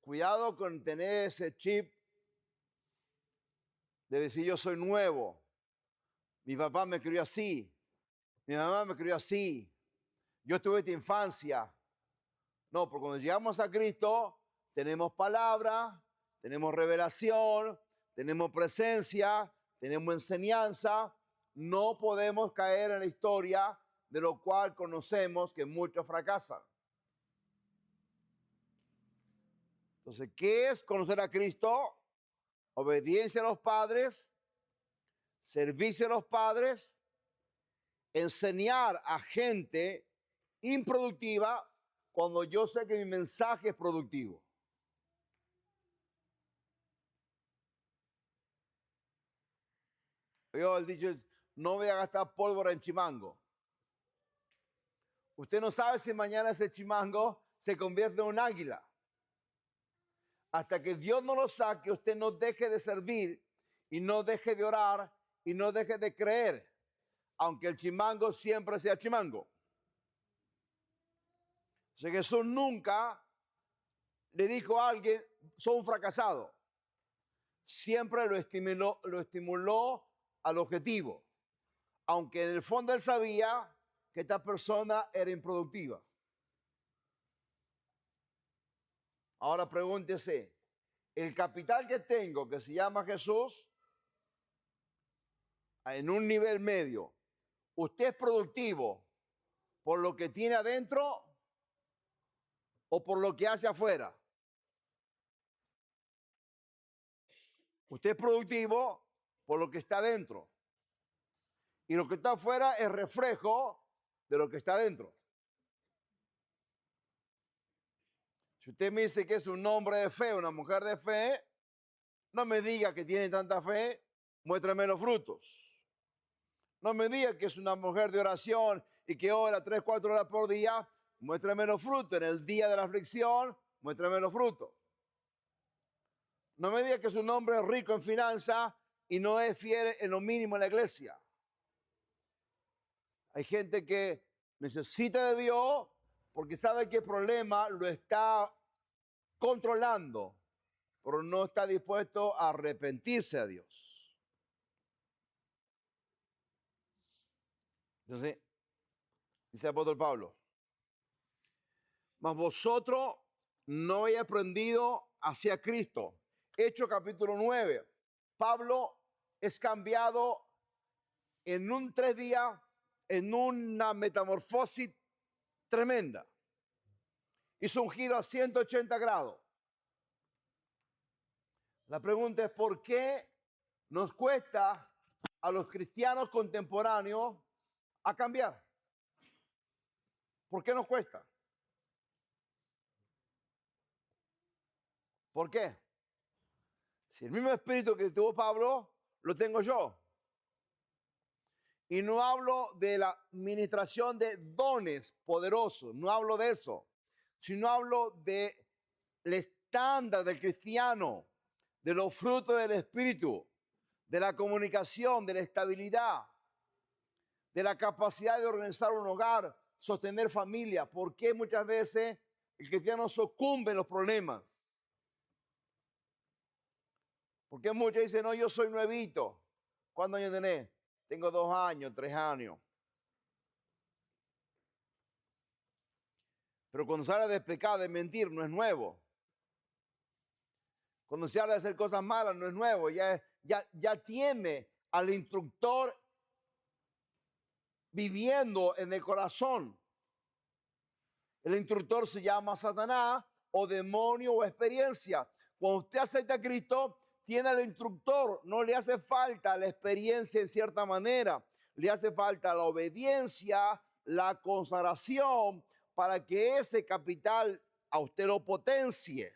Cuidado con tener ese chip de decir yo soy nuevo. Mi papá me crió así. Mi mamá me crió así. Yo tuve esta infancia. No, porque cuando llegamos a Cristo, tenemos palabra, tenemos revelación, tenemos presencia, tenemos enseñanza. No podemos caer en la historia de lo cual conocemos que muchos fracasan. Entonces, ¿qué es conocer a Cristo? Obediencia a los padres, servicio a los padres, enseñar a gente improductiva cuando yo sé que mi mensaje es productivo. Yo el dicho es, no voy a gastar pólvora en chimango. Usted no sabe si mañana ese chimango se convierte en un águila. Hasta que Dios no lo saque, usted no deje de servir y no deje de orar y no deje de creer, aunque el chimango siempre sea chimango. O sea, Jesús nunca le dijo a alguien, soy un fracasado. Siempre lo estimuló al objetivo, aunque en el fondo él sabía que esta persona era improductiva. Ahora pregúntese, el capital que tengo, que se llama Jesús, en un nivel medio, ¿usted es productivo por lo que tiene adentro o por lo que hace afuera? Usted es productivo por lo que está adentro. Y lo que está afuera es reflejo de lo que está adentro. Si usted me dice que es un hombre de fe, una mujer de fe, no me diga que tiene tanta fe, muéstrame los frutos. No me diga que es una mujer de oración y que ora 3, 4 horas por día, muéstrame los frutos. En el día de la aflicción, muéstrame los frutos. No me diga que es un hombre rico en finanzas y no es fiel en lo mínimo en la iglesia. Hay gente que necesita de Dios porque sabe que el problema lo está controlando, pero no está dispuesto a arrepentirse a Dios. Entonces, dice el apóstol Pablo, mas vosotros no habéis aprendido hacia Cristo. Hechos capítulo 9. Pablo es cambiado en 3 días, en una metamorfosis tremenda. Hizo un giro a 180 grados. La pregunta es, ¿por qué nos cuesta a los cristianos contemporáneos a cambiar? ¿Por qué nos cuesta? ¿Por qué? Si el mismo espíritu que tuvo Pablo, lo tengo yo. Y no hablo de la administración de dones poderosos, no hablo de eso, sino hablo del estándar del cristiano, de los frutos del espíritu, de la comunicación, de la estabilidad, de la capacidad de organizar un hogar, sostener familia. ¿Por qué muchas veces el cristiano sucumbe en los problemas? Porque muchos dicen, no, yo soy nuevito. ¿Cuántos años tenés? Tengo 2 años, 3 años. Pero cuando se habla de pecado, de mentir, no es nuevo. Cuando se habla de hacer cosas malas, no es nuevo. Ya tiene al instructor viviendo en el corazón. El instructor se llama Satanás o demonio o experiencia. Cuando usted acepta a Cristo, tiene al instructor. No le hace falta la experiencia en cierta manera. Le hace falta la obediencia, la consagración para que ese capital a usted lo potencie.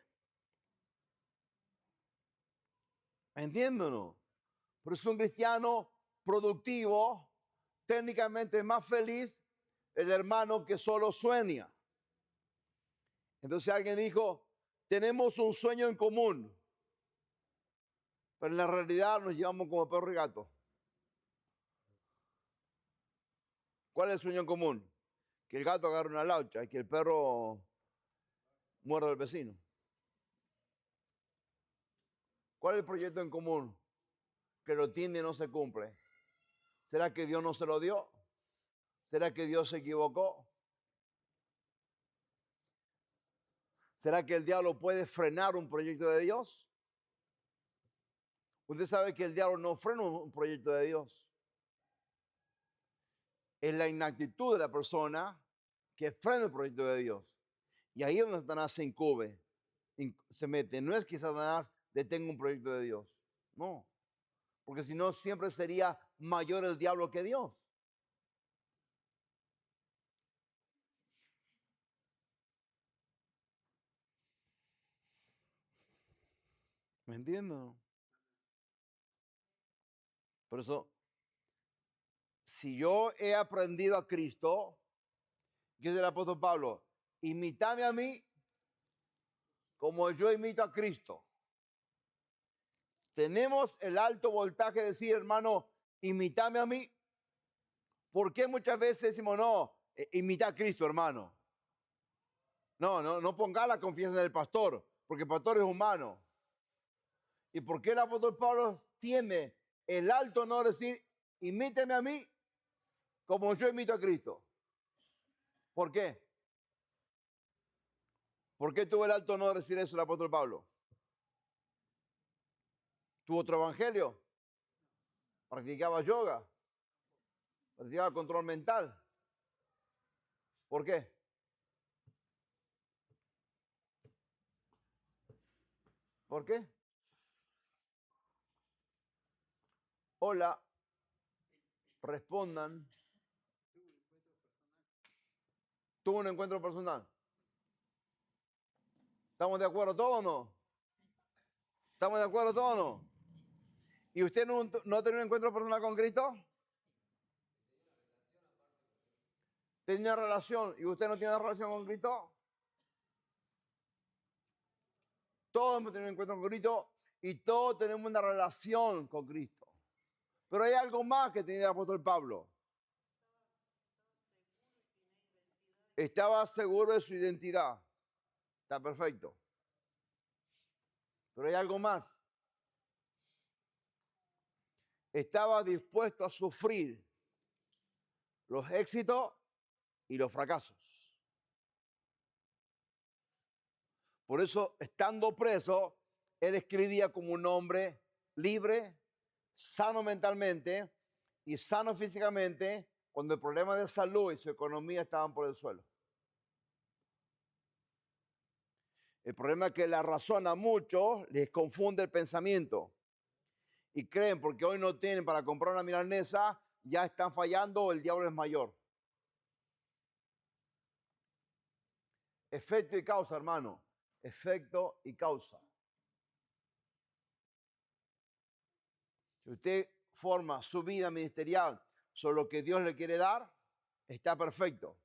¿Entiéndonos? Por eso un cristiano productivo, técnicamente más feliz, el hermano que solo sueña. Entonces alguien dijo, tenemos un sueño en común, pero en la realidad nos llevamos como perro y gato. ¿Cuál es el sueño en común? Que el gato agarre una laucha y que el perro muerda al vecino. ¿Cuál es el proyecto en común? Que lo tiene y no se cumple. ¿Será que Dios no se lo dio? ¿Será que Dios se equivocó? ¿Será que el diablo puede frenar un proyecto de Dios? Usted sabe que el diablo no frena un proyecto de Dios. Es la inactitud de la persona que frena el proyecto de Dios. Y ahí es donde Satanás se incube, se mete. No es que Satanás detenga un proyecto de Dios. No. Porque si no, siempre sería mayor el diablo que Dios. ¿Me entienden? Por eso, si yo he aprendido a Cristo, ¿qué dice el apóstol Pablo? Imítame a mí como yo imito a Cristo. Tenemos el alto voltaje de decir, hermano, imítame a mí. ¿Por qué muchas veces decimos, no, imita a Cristo, hermano? No ponga la confianza en el pastor, porque el pastor es humano. ¿Y por qué el apóstol Pablo tiene el alto honor de decir, imíteme a mí como yo imito a Cristo? ¿Por qué? ¿Por qué tuvo el alto honor de decir eso el apóstol Pablo? ¿Tuvo otro evangelio? ¿Practicaba yoga? ¿Practicaba control mental? ¿Por qué? ¿Por qué? Hola, respondan. ¿Tuvo un encuentro personal? ¿Estamos de acuerdo todos o no? ¿Estamos de acuerdo todos o no? ¿Y usted no ha tenido un encuentro personal con Cristo? ¿Tenía una relación y usted no tiene una relación con Cristo? Todos hemos tenido un encuentro con Cristo y todos tenemos una relación con Cristo. Pero hay algo más que tenía el apóstol Pablo. Estaba seguro de su identidad. Está perfecto. Pero hay algo más. Estaba dispuesto a sufrir los éxitos y los fracasos. Por eso, estando preso, él escribía como un hombre libre, sano mentalmente y sano físicamente, cuando el problema de salud y su economía estaban por el suelo. El problema es que la razón a muchos les confunde el pensamiento y creen porque hoy no tienen para comprar una milanesa, ya están fallando o el diablo es mayor. Efecto y causa, hermano. Efecto y causa. Si usted forma su vida ministerial sobre lo que Dios le quiere dar, está perfecto.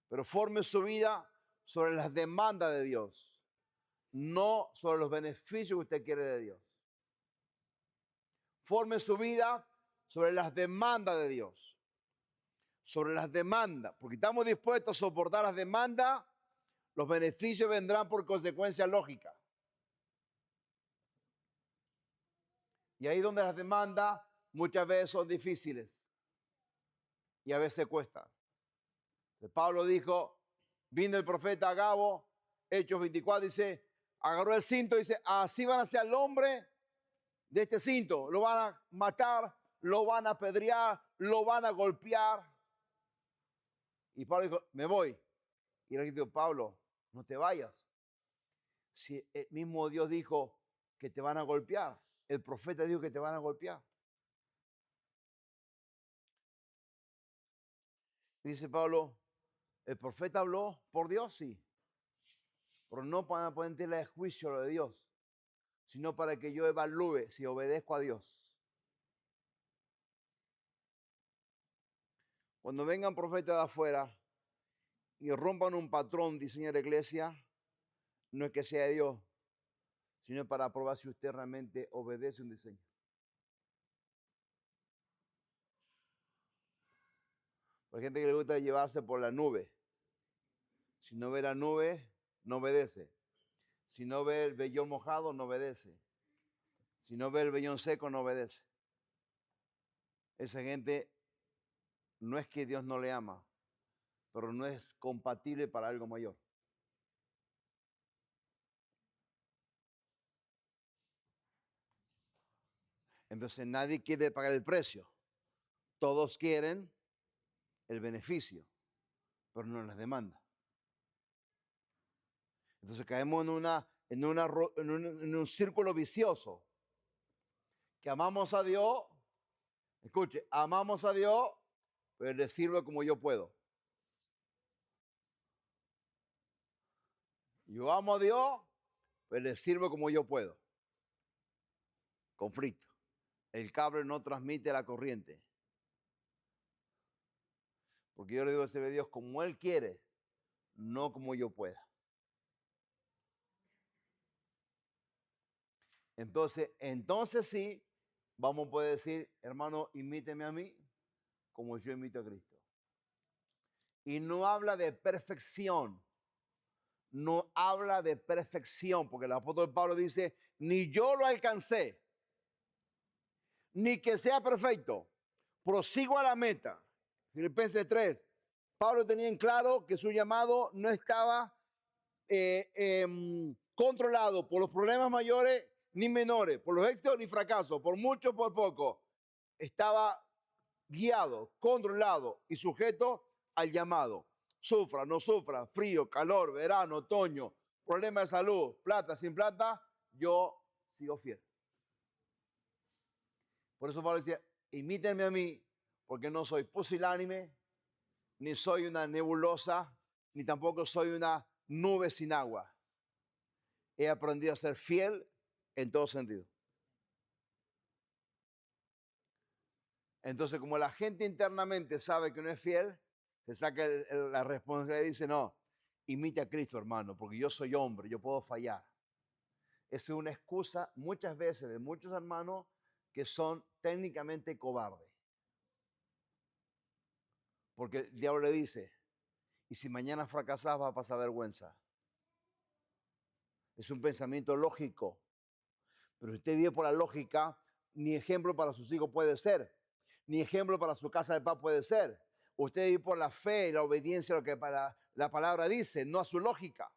Pero forme su vida sobre las demandas de Dios, no sobre los beneficios que usted quiere de Dios. Forme su vida sobre las demandas de Dios. Sobre las demandas, porque estamos dispuestos a soportar las demandas, los beneficios vendrán por consecuencia lógica. Y ahí donde las demandas muchas veces son difíciles y a veces cuestan. Pablo dijo, vino el profeta Agabo, Hechos 24, dice, agarró el cinto y dice, así van a ser el hombre de este cinto. Lo van a matar, lo van a apedrear, lo van a golpear. Y Pablo dijo, me voy. Y le dijo, Pablo, no te vayas. Si el mismo Dios dijo que te van a golpear, el profeta dijo que te van a golpear. Y dice Pablo, el profeta habló por Dios, sí, pero no para ponerle a juicio lo de Dios, sino para que yo evalúe si obedezco a Dios. Cuando vengan profetas de afuera y rompan un patrón diseño de la iglesia, no es que sea Dios, sino para probar si usted realmente obedece un diseño. Hay gente que le gusta llevarse por la nube. Si no ve la nube, no obedece. Si no ve el vellón mojado, no obedece. Si no ve el vellón seco, no obedece. esa gente no es que Dios no le ama, pero no es compatible para algo mayor. Entonces nadie quiere pagar el precio. Todos quieren el beneficio, pero no las demanda. Entonces caemos en un círculo vicioso. Que amamos a Dios, escuche, amamos a Dios, pero le sirve como yo puedo. Yo amo a Dios, pero le sirvo como yo puedo. Conflicto. El cable no transmite la corriente. Porque yo le digo a servir a Dios como Él quiere, no como yo pueda. Entonces sí, vamos a poder decir, hermano, imíteme a mí como yo imito a Cristo. Y no habla de perfección. No habla de perfección, porque el apóstol Pablo dice, ni yo lo alcancé, ni que sea perfecto, prosigo a la meta. Filipenses 3, Pablo tenía en claro que su llamado no estaba controlado por los problemas mayores ni menores, por los éxitos ni fracasos, por mucho, por poco. Estaba guiado, controlado y sujeto al llamado. Sufra, no sufra, frío, calor, verano, otoño, problema de salud, plata, sin plata, yo sigo fiel. Por eso Pablo decía, imítenme a mí, porque no soy pusilánime, ni soy una nebulosa, ni tampoco soy una nube sin agua. He aprendido a ser fiel en todo sentido. Entonces, como la gente internamente sabe que no es fiel, se saca la responsabilidad y dice, no, imite a Cristo, hermano, porque yo soy hombre, yo puedo fallar. Esa es una excusa muchas veces de muchos hermanos que son técnicamente cobardes. Porque el diablo le dice, y si mañana fracasas vas a pasar vergüenza. Es un pensamiento lógico. Pero si usted vive por la lógica, ni ejemplo para sus hijos puede ser, ni ejemplo para su casa de paz puede ser. Usted vive por la fe y la obediencia a lo que para la palabra dice, no a su lógica.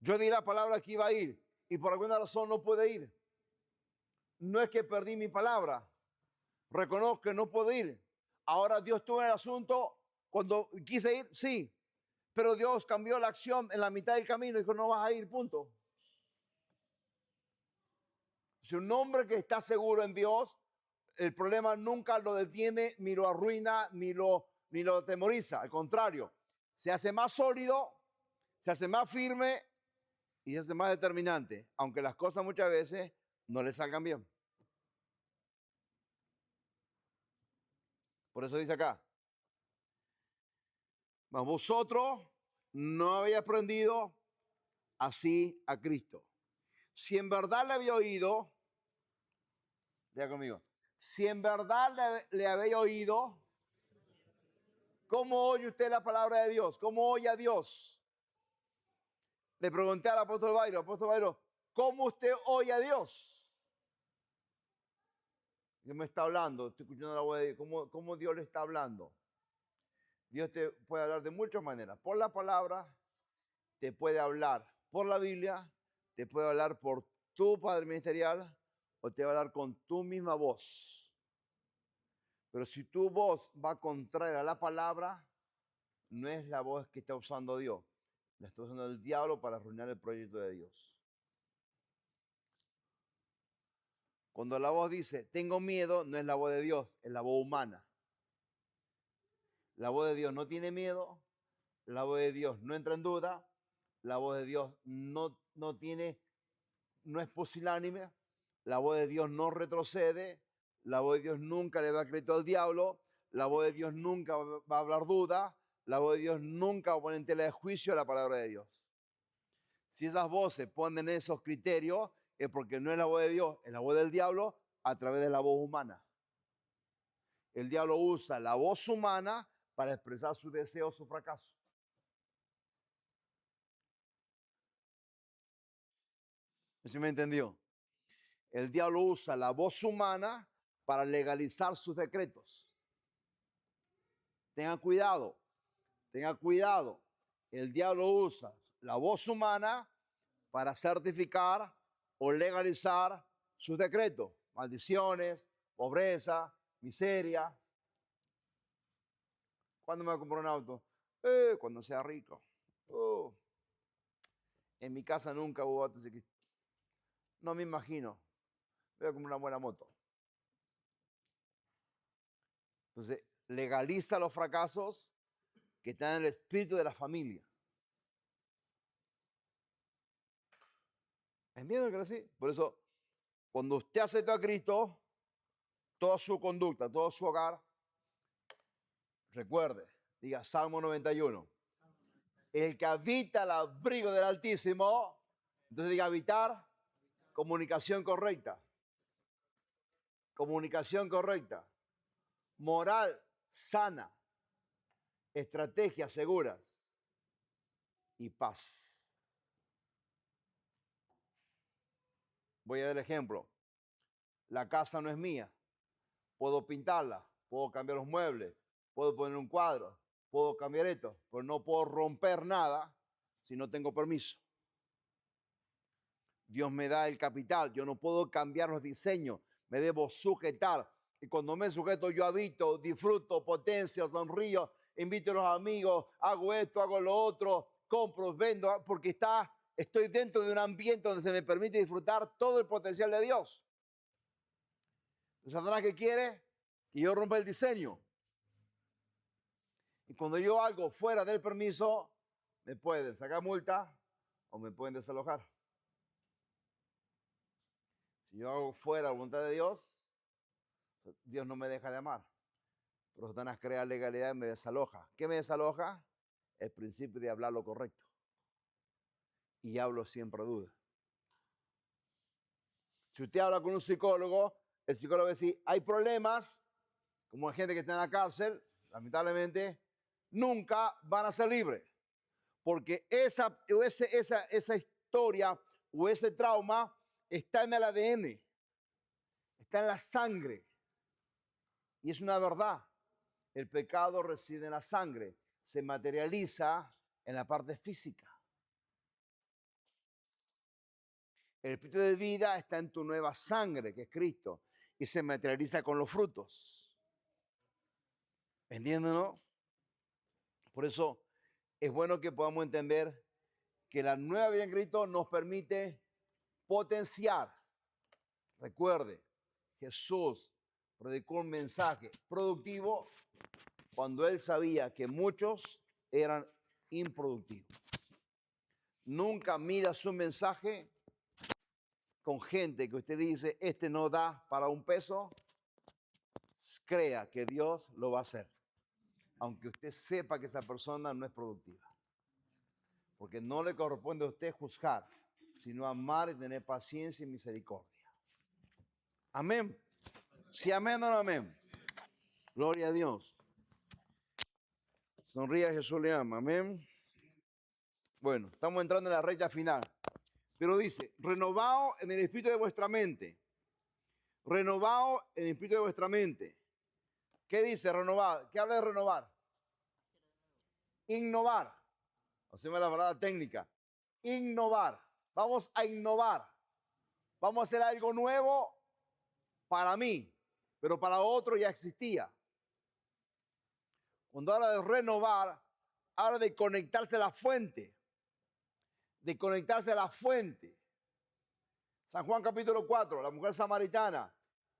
Yo di la palabra que iba a ir y por alguna razón no pude ir. No es que perdí mi palabra. Reconozco que no puedo ir. Ahora Dios tuvo el asunto. Cuando quise ir, sí. Pero Dios cambió la acción en la mitad del camino y dijo, no vas a ir, punto. Si un hombre que está seguro en Dios, el problema nunca lo detiene, ni lo arruina, ni lo atemoriza. Al contrario, se hace más sólido, se hace más firme y se hace más determinante, aunque las cosas muchas veces no le salgan bien. Por eso dice acá, mas vosotros no habéis aprendido así a Cristo. Si en verdad le había oído, diga conmigo, si en verdad le habéis oído, ¿cómo oye usted la palabra de Dios? ¿Cómo oye a Dios? Le pregunté al apóstol Bayro, ¿cómo usted oye a Dios? ¿Qué me está hablando? Estoy escuchando la voz de Dios. ¿Cómo Dios le está hablando? Dios te puede hablar de muchas maneras. Por la palabra, te puede hablar por la Biblia, te puede hablar por tu padre ministerial o te va a hablar con tu misma voz. Pero si tu voz va contraria a la palabra, no es la voz que está usando Dios. La está usando el diablo para arruinar el proyecto de Dios. Cuando la voz dice, tengo miedo, no es la voz de Dios, es la voz humana. La voz de Dios no tiene miedo, la voz de Dios no entra en duda, la voz de Dios no es pusilánime, la voz de Dios no retrocede, la voz de Dios nunca le da crédito al diablo, la voz de Dios nunca va a hablar duda, la voz de Dios nunca va a poner en tela de juicio a la palabra de Dios. Si esas voces ponen esos criterios, es porque no es la voz de Dios, es la voz del diablo a través de la voz humana. El diablo usa la voz humana para expresar su deseo, su fracaso. ¿Sí me entendió? El diablo usa la voz humana para legalizar sus decretos. Tengan cuidado, tengan cuidado. El diablo usa la voz humana para certificar o legalizar sus decretos. Maldiciones, pobreza, miseria. ¿Cuándo me voy a comprar un auto? Cuando sea rico. En mi casa nunca hubo autos. No me imagino. Voy a comprar una buena moto. Entonces, legaliza los fracasos que están en el espíritu de la familia. ¿Entienden que así? Por eso, cuando usted acepta a Cristo, toda su conducta, todo su hogar, recuerde, diga Salmo 91. El que habita el abrigo del Altísimo, entonces diga habitar, comunicación correcta. Comunicación correcta. Moral sana. Estrategias seguras. Y paz. Voy a dar el ejemplo. La casa no es mía. Puedo pintarla, puedo cambiar los muebles, puedo poner un cuadro, puedo cambiar esto, pero no puedo romper nada si no tengo permiso. Dios me da el capital, yo no puedo cambiar los diseños, me debo sujetar. Y cuando me sujeto, yo habito, disfruto, potencio, sonrío, invito a los amigos, hago esto, hago lo otro, compro, vendo, porque estoy dentro de un ambiente donde se me permite disfrutar todo el potencial de Dios. Satanás, ¿qué quiere? Que yo rompa el diseño. Y cuando yo hago fuera del permiso, me pueden sacar multa o me pueden desalojar. Si yo hago fuera la voluntad de Dios, Dios no me deja de amar. Pero Satanás crea legalidad y me desaloja. ¿Qué me desaloja? El principio de hablar lo correcto. Y hablo siempre duda. Si usted habla con un psicólogo, el psicólogo va a decir, hay problemas, como hay gente que está en la cárcel, lamentablemente, nunca van a ser libres. Porque esa historia o ese trauma está en el ADN, está en la sangre. Y es una verdad. El pecado reside en la sangre, se materializa en la parte física. El espíritu de vida está en tu nueva sangre, que es Cristo, y se materializa con los frutos. ¿Entienden, no? Por eso es bueno que podamos entender que la nueva vida en Cristo nos permite potenciar. Recuerde, Jesús predicó un mensaje productivo cuando él sabía que muchos eran improductivos. Nunca mida su mensaje con gente que usted dice, este no da para un peso. Crea que Dios lo va a hacer, aunque usted sepa que esa persona no es productiva. Porque no le corresponde a usted juzgar, sino amar y tener paciencia y misericordia. Amén. Si amén o no amén. Gloria a Dios. Sonríe, Jesús le ama. Amén. Bueno, estamos entrando en la recta final. Pero dice, renovado en el espíritu de vuestra mente. Renovado en el espíritu de vuestra mente. ¿Qué dice renovar? ¿Qué habla de renovar? Innovar. O sea, la palabra técnica. Innovar. Vamos a innovar. Vamos a hacer algo nuevo para mí, pero para otro ya existía. Cuando habla de renovar, habla de conectarse a la fuente. De conectarse a la fuente. San Juan capítulo 4, la mujer samaritana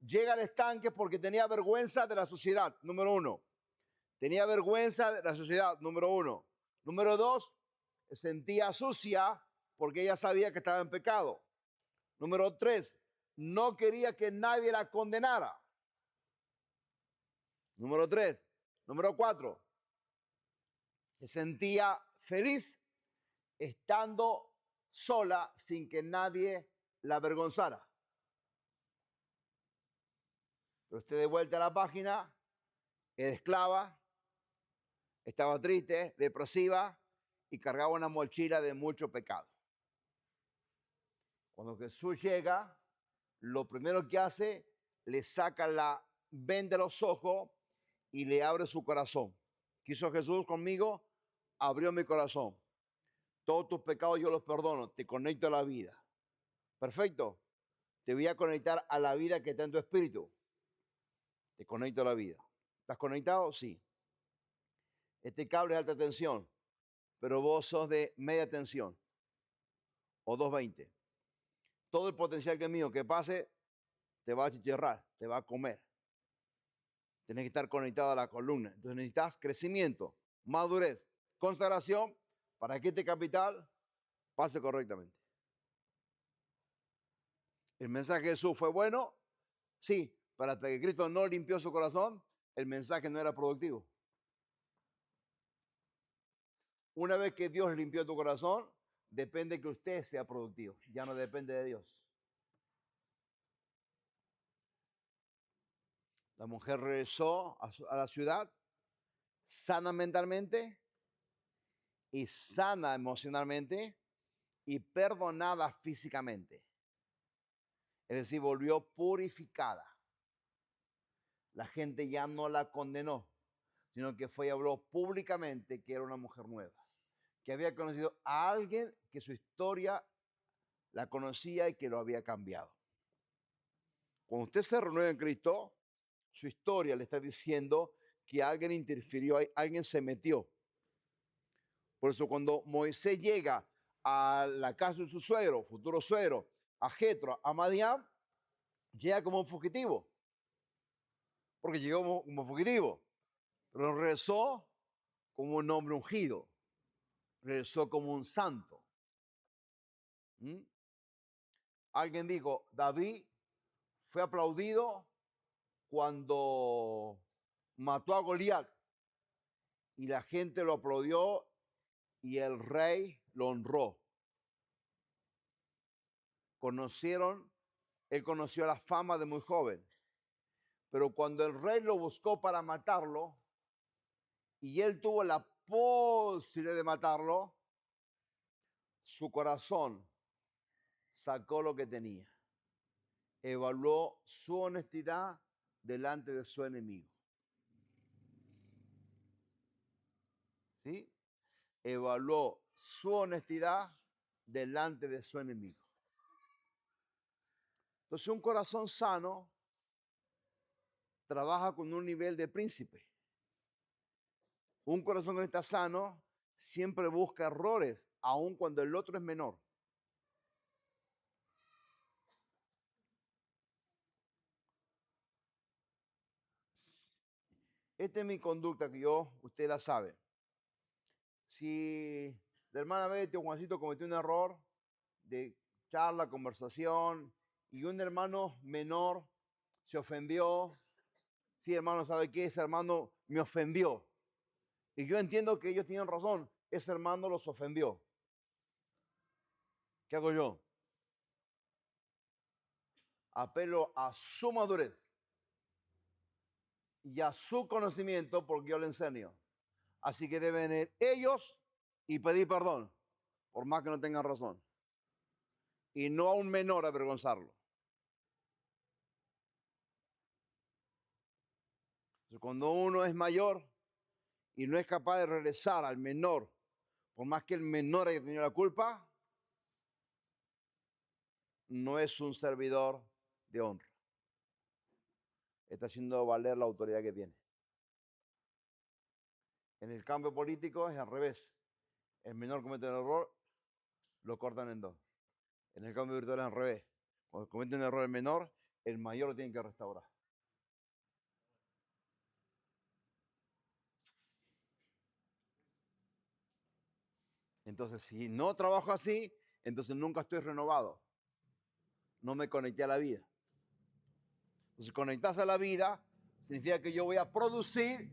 llega al estanque porque tenía vergüenza de la sociedad, número 1. Tenía vergüenza de la sociedad, número 1. Número 2, se sentía sucia porque ella sabía que estaba en pecado. Número 3, no quería que nadie la condenara. Número 3. Número 4, se sentía feliz estando sola sin que nadie la avergonzara. Pero usted de vuelta a la página, era esclava, estaba triste, depresiva y cargaba una mochila de mucho pecado. Cuando Jesús llega, lo primero que hace, le saca la venda de los ojos y le abre su corazón. ¿Qué hizo Jesús conmigo? Abrió mi corazón. Todos tus pecados yo los perdono. Te conecto a la vida. Perfecto. Te voy a conectar a la vida que está en tu espíritu. Te conecto a la vida. ¿Estás conectado? Sí. Este cable es de alta tensión, pero vos sos de media tensión o 220. Todo el potencial que es mío que pase te va a chicharrar, te va a comer. Tienes que estar conectado a la columna. Entonces necesitas crecimiento, madurez, consagración para que este capital pase correctamente. ¿El mensaje de Jesús fue bueno? Sí, pero hasta que Cristo no limpió su corazón, el mensaje no era productivo. Una vez que Dios limpió tu corazón, depende que usted sea productivo. Ya no depende de Dios. La mujer regresó a la ciudad sana mentalmente y sana emocionalmente y perdonada físicamente. Es decir, volvió purificada. La gente ya no la condenó, sino que fue y habló públicamente que era una mujer nueva, que había conocido a alguien que su historia la conocía y que lo había cambiado. Cuando usted se renueva en Cristo, su historia le está diciendo que alguien interfirió, alguien se metió. Por eso cuando Moisés llega a la casa de su suegro, futuro suegro, a Jetro, a Madián, llega como un fugitivo. Porque llegó como fugitivo. Pero regresó como un hombre ungido. Regresó como un santo. ¿Mm? Alguien dijo, David fue aplaudido cuando mató a Goliat. Y la gente lo aplaudió y el rey lo honró. Él conoció la fama de muy joven. Pero cuando el rey lo buscó para matarlo, y él tuvo la posibilidad de matarlo, su corazón sacó lo que tenía. Evaluó su honestidad delante de su enemigo. ¿Sí? Evaluó su honestidad delante de su enemigo. Entonces, un corazón sano trabaja con un nivel de príncipe. Un corazón que no está sano siempre busca errores, aun cuando el otro es menor. Esta es mi conducta que usted la sabe. Si la hermana Betty o Juancito cometió un error de charla, conversación, y un hermano menor se ofendió, sí, hermano, ¿sabe qué? Ese hermano me ofendió. Y yo entiendo que ellos tienen razón. Ese hermano los ofendió. ¿Qué hago yo? Apelo a su madurez y a su conocimiento porque yo le enseño. Así que deben ir ellos y pedir perdón, por más que no tengan razón. Y no a un menor avergonzarlo. Cuando uno es mayor y no es capaz de regresar al menor, por más que el menor haya tenido la culpa, no es un servidor de honra. Está haciendo valer la autoridad que tiene. En el cambio político es al revés. El menor comete un error, lo cortan en dos. En el cambio virtual es al revés. Cuando comete un error el menor, el mayor lo tiene que restaurar. Entonces, si no trabajo así, entonces nunca estoy renovado. No me conecté a la vida. Entonces, conectarse a la vida significa que yo voy a producir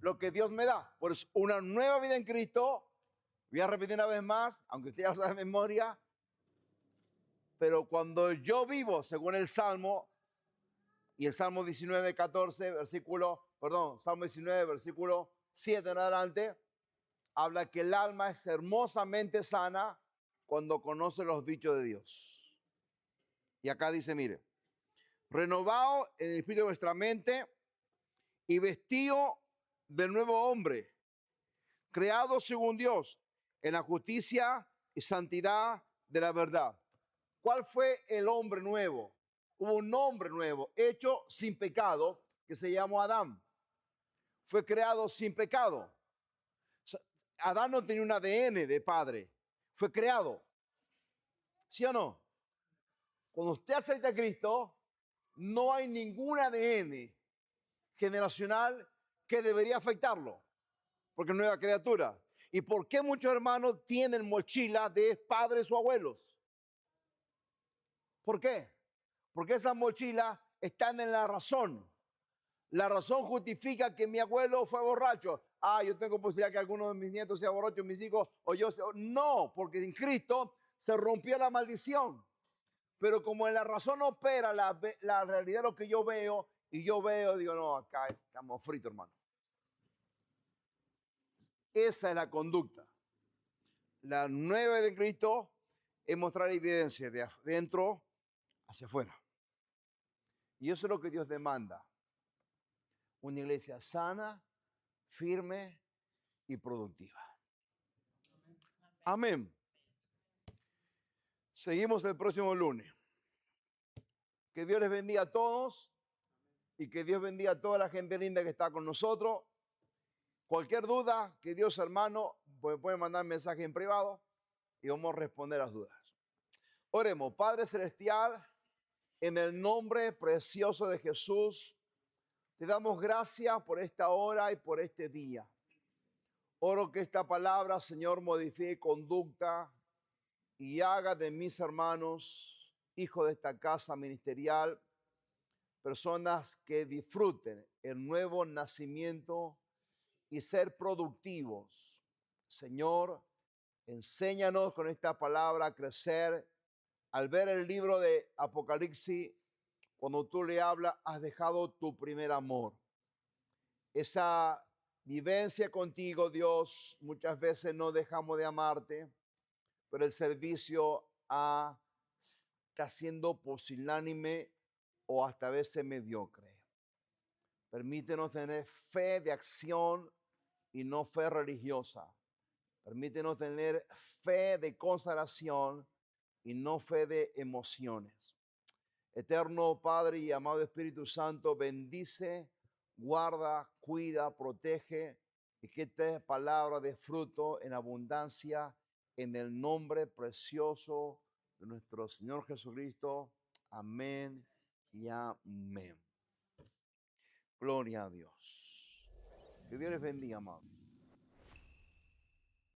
lo que Dios me da. Por eso, una nueva vida en Cristo. Voy a repetir una vez más, aunque usted ya lo sabe de memoria. Pero cuando yo vivo según el Salmo, y el Salmo 19, 14, Salmo 19, versículo 7 en adelante, habla que el alma es hermosamente sana cuando conoce los dichos de Dios. Y acá dice, mire, renovado en el espíritu de vuestra mente y vestido del nuevo hombre, creado según Dios, en la justicia y santidad de la verdad. ¿Cuál fue el hombre nuevo? Hubo un hombre nuevo, hecho sin pecado, que se llamó Adán. Fue creado sin pecado. Adán no tenía un ADN de padre, fue creado. ¿Sí o no? Cuando usted acepta a Cristo, no hay ningún ADN generacional que debería afectarlo, porque es nueva criatura. ¿Y por qué muchos hermanos tienen mochila de padres o abuelos? ¿Por qué? Porque esas mochilas están en la razón. La razón justifica que mi abuelo fue borracho. Yo tengo posibilidad que alguno de mis nietos sea borracho, mis hijos, o yo sea. No, porque en Cristo se rompió la maldición. Pero como en la razón opera la realidad de lo que yo veo, y yo veo, digo, no, acá estamos fritos, hermano. Esa es la conducta. La nueva de Cristo es mostrar evidencia de adentro hacia afuera. Y eso es lo que Dios demanda. Una iglesia sana, firme y productiva. Amén. Seguimos el próximo lunes. Que Dios les bendiga a todos y que Dios bendiga a toda la gente linda que está con nosotros. Cualquier duda, que Dios, hermano, puede mandar mensaje en privado y vamos a responder las dudas. Oremos. Padre Celestial, en el nombre precioso de Jesús, te damos gracias por esta hora y por este día. Oro que esta palabra, Señor, modifique conducta y haga de mis hermanos, hijos de esta casa ministerial, personas que disfruten el nuevo nacimiento y ser productivos. Señor, enséñanos con esta palabra a crecer. Al ver el libro de Apocalipsis, cuando tú le hablas, has dejado tu primer amor. Esa vivencia contigo, Dios, muchas veces no dejamos de amarte, pero el servicio está siendo pusilánime o hasta a veces mediocre. Permítenos tener fe de acción y no fe religiosa. Permítenos tener fe de consagración y no fe de emociones. Eterno Padre y amado Espíritu Santo, bendice, guarda, cuida, protege y que esta palabra de fruto en abundancia en el nombre precioso de nuestro Señor Jesucristo. Amén y amén. Gloria a Dios. Que Dios les bendiga, amado.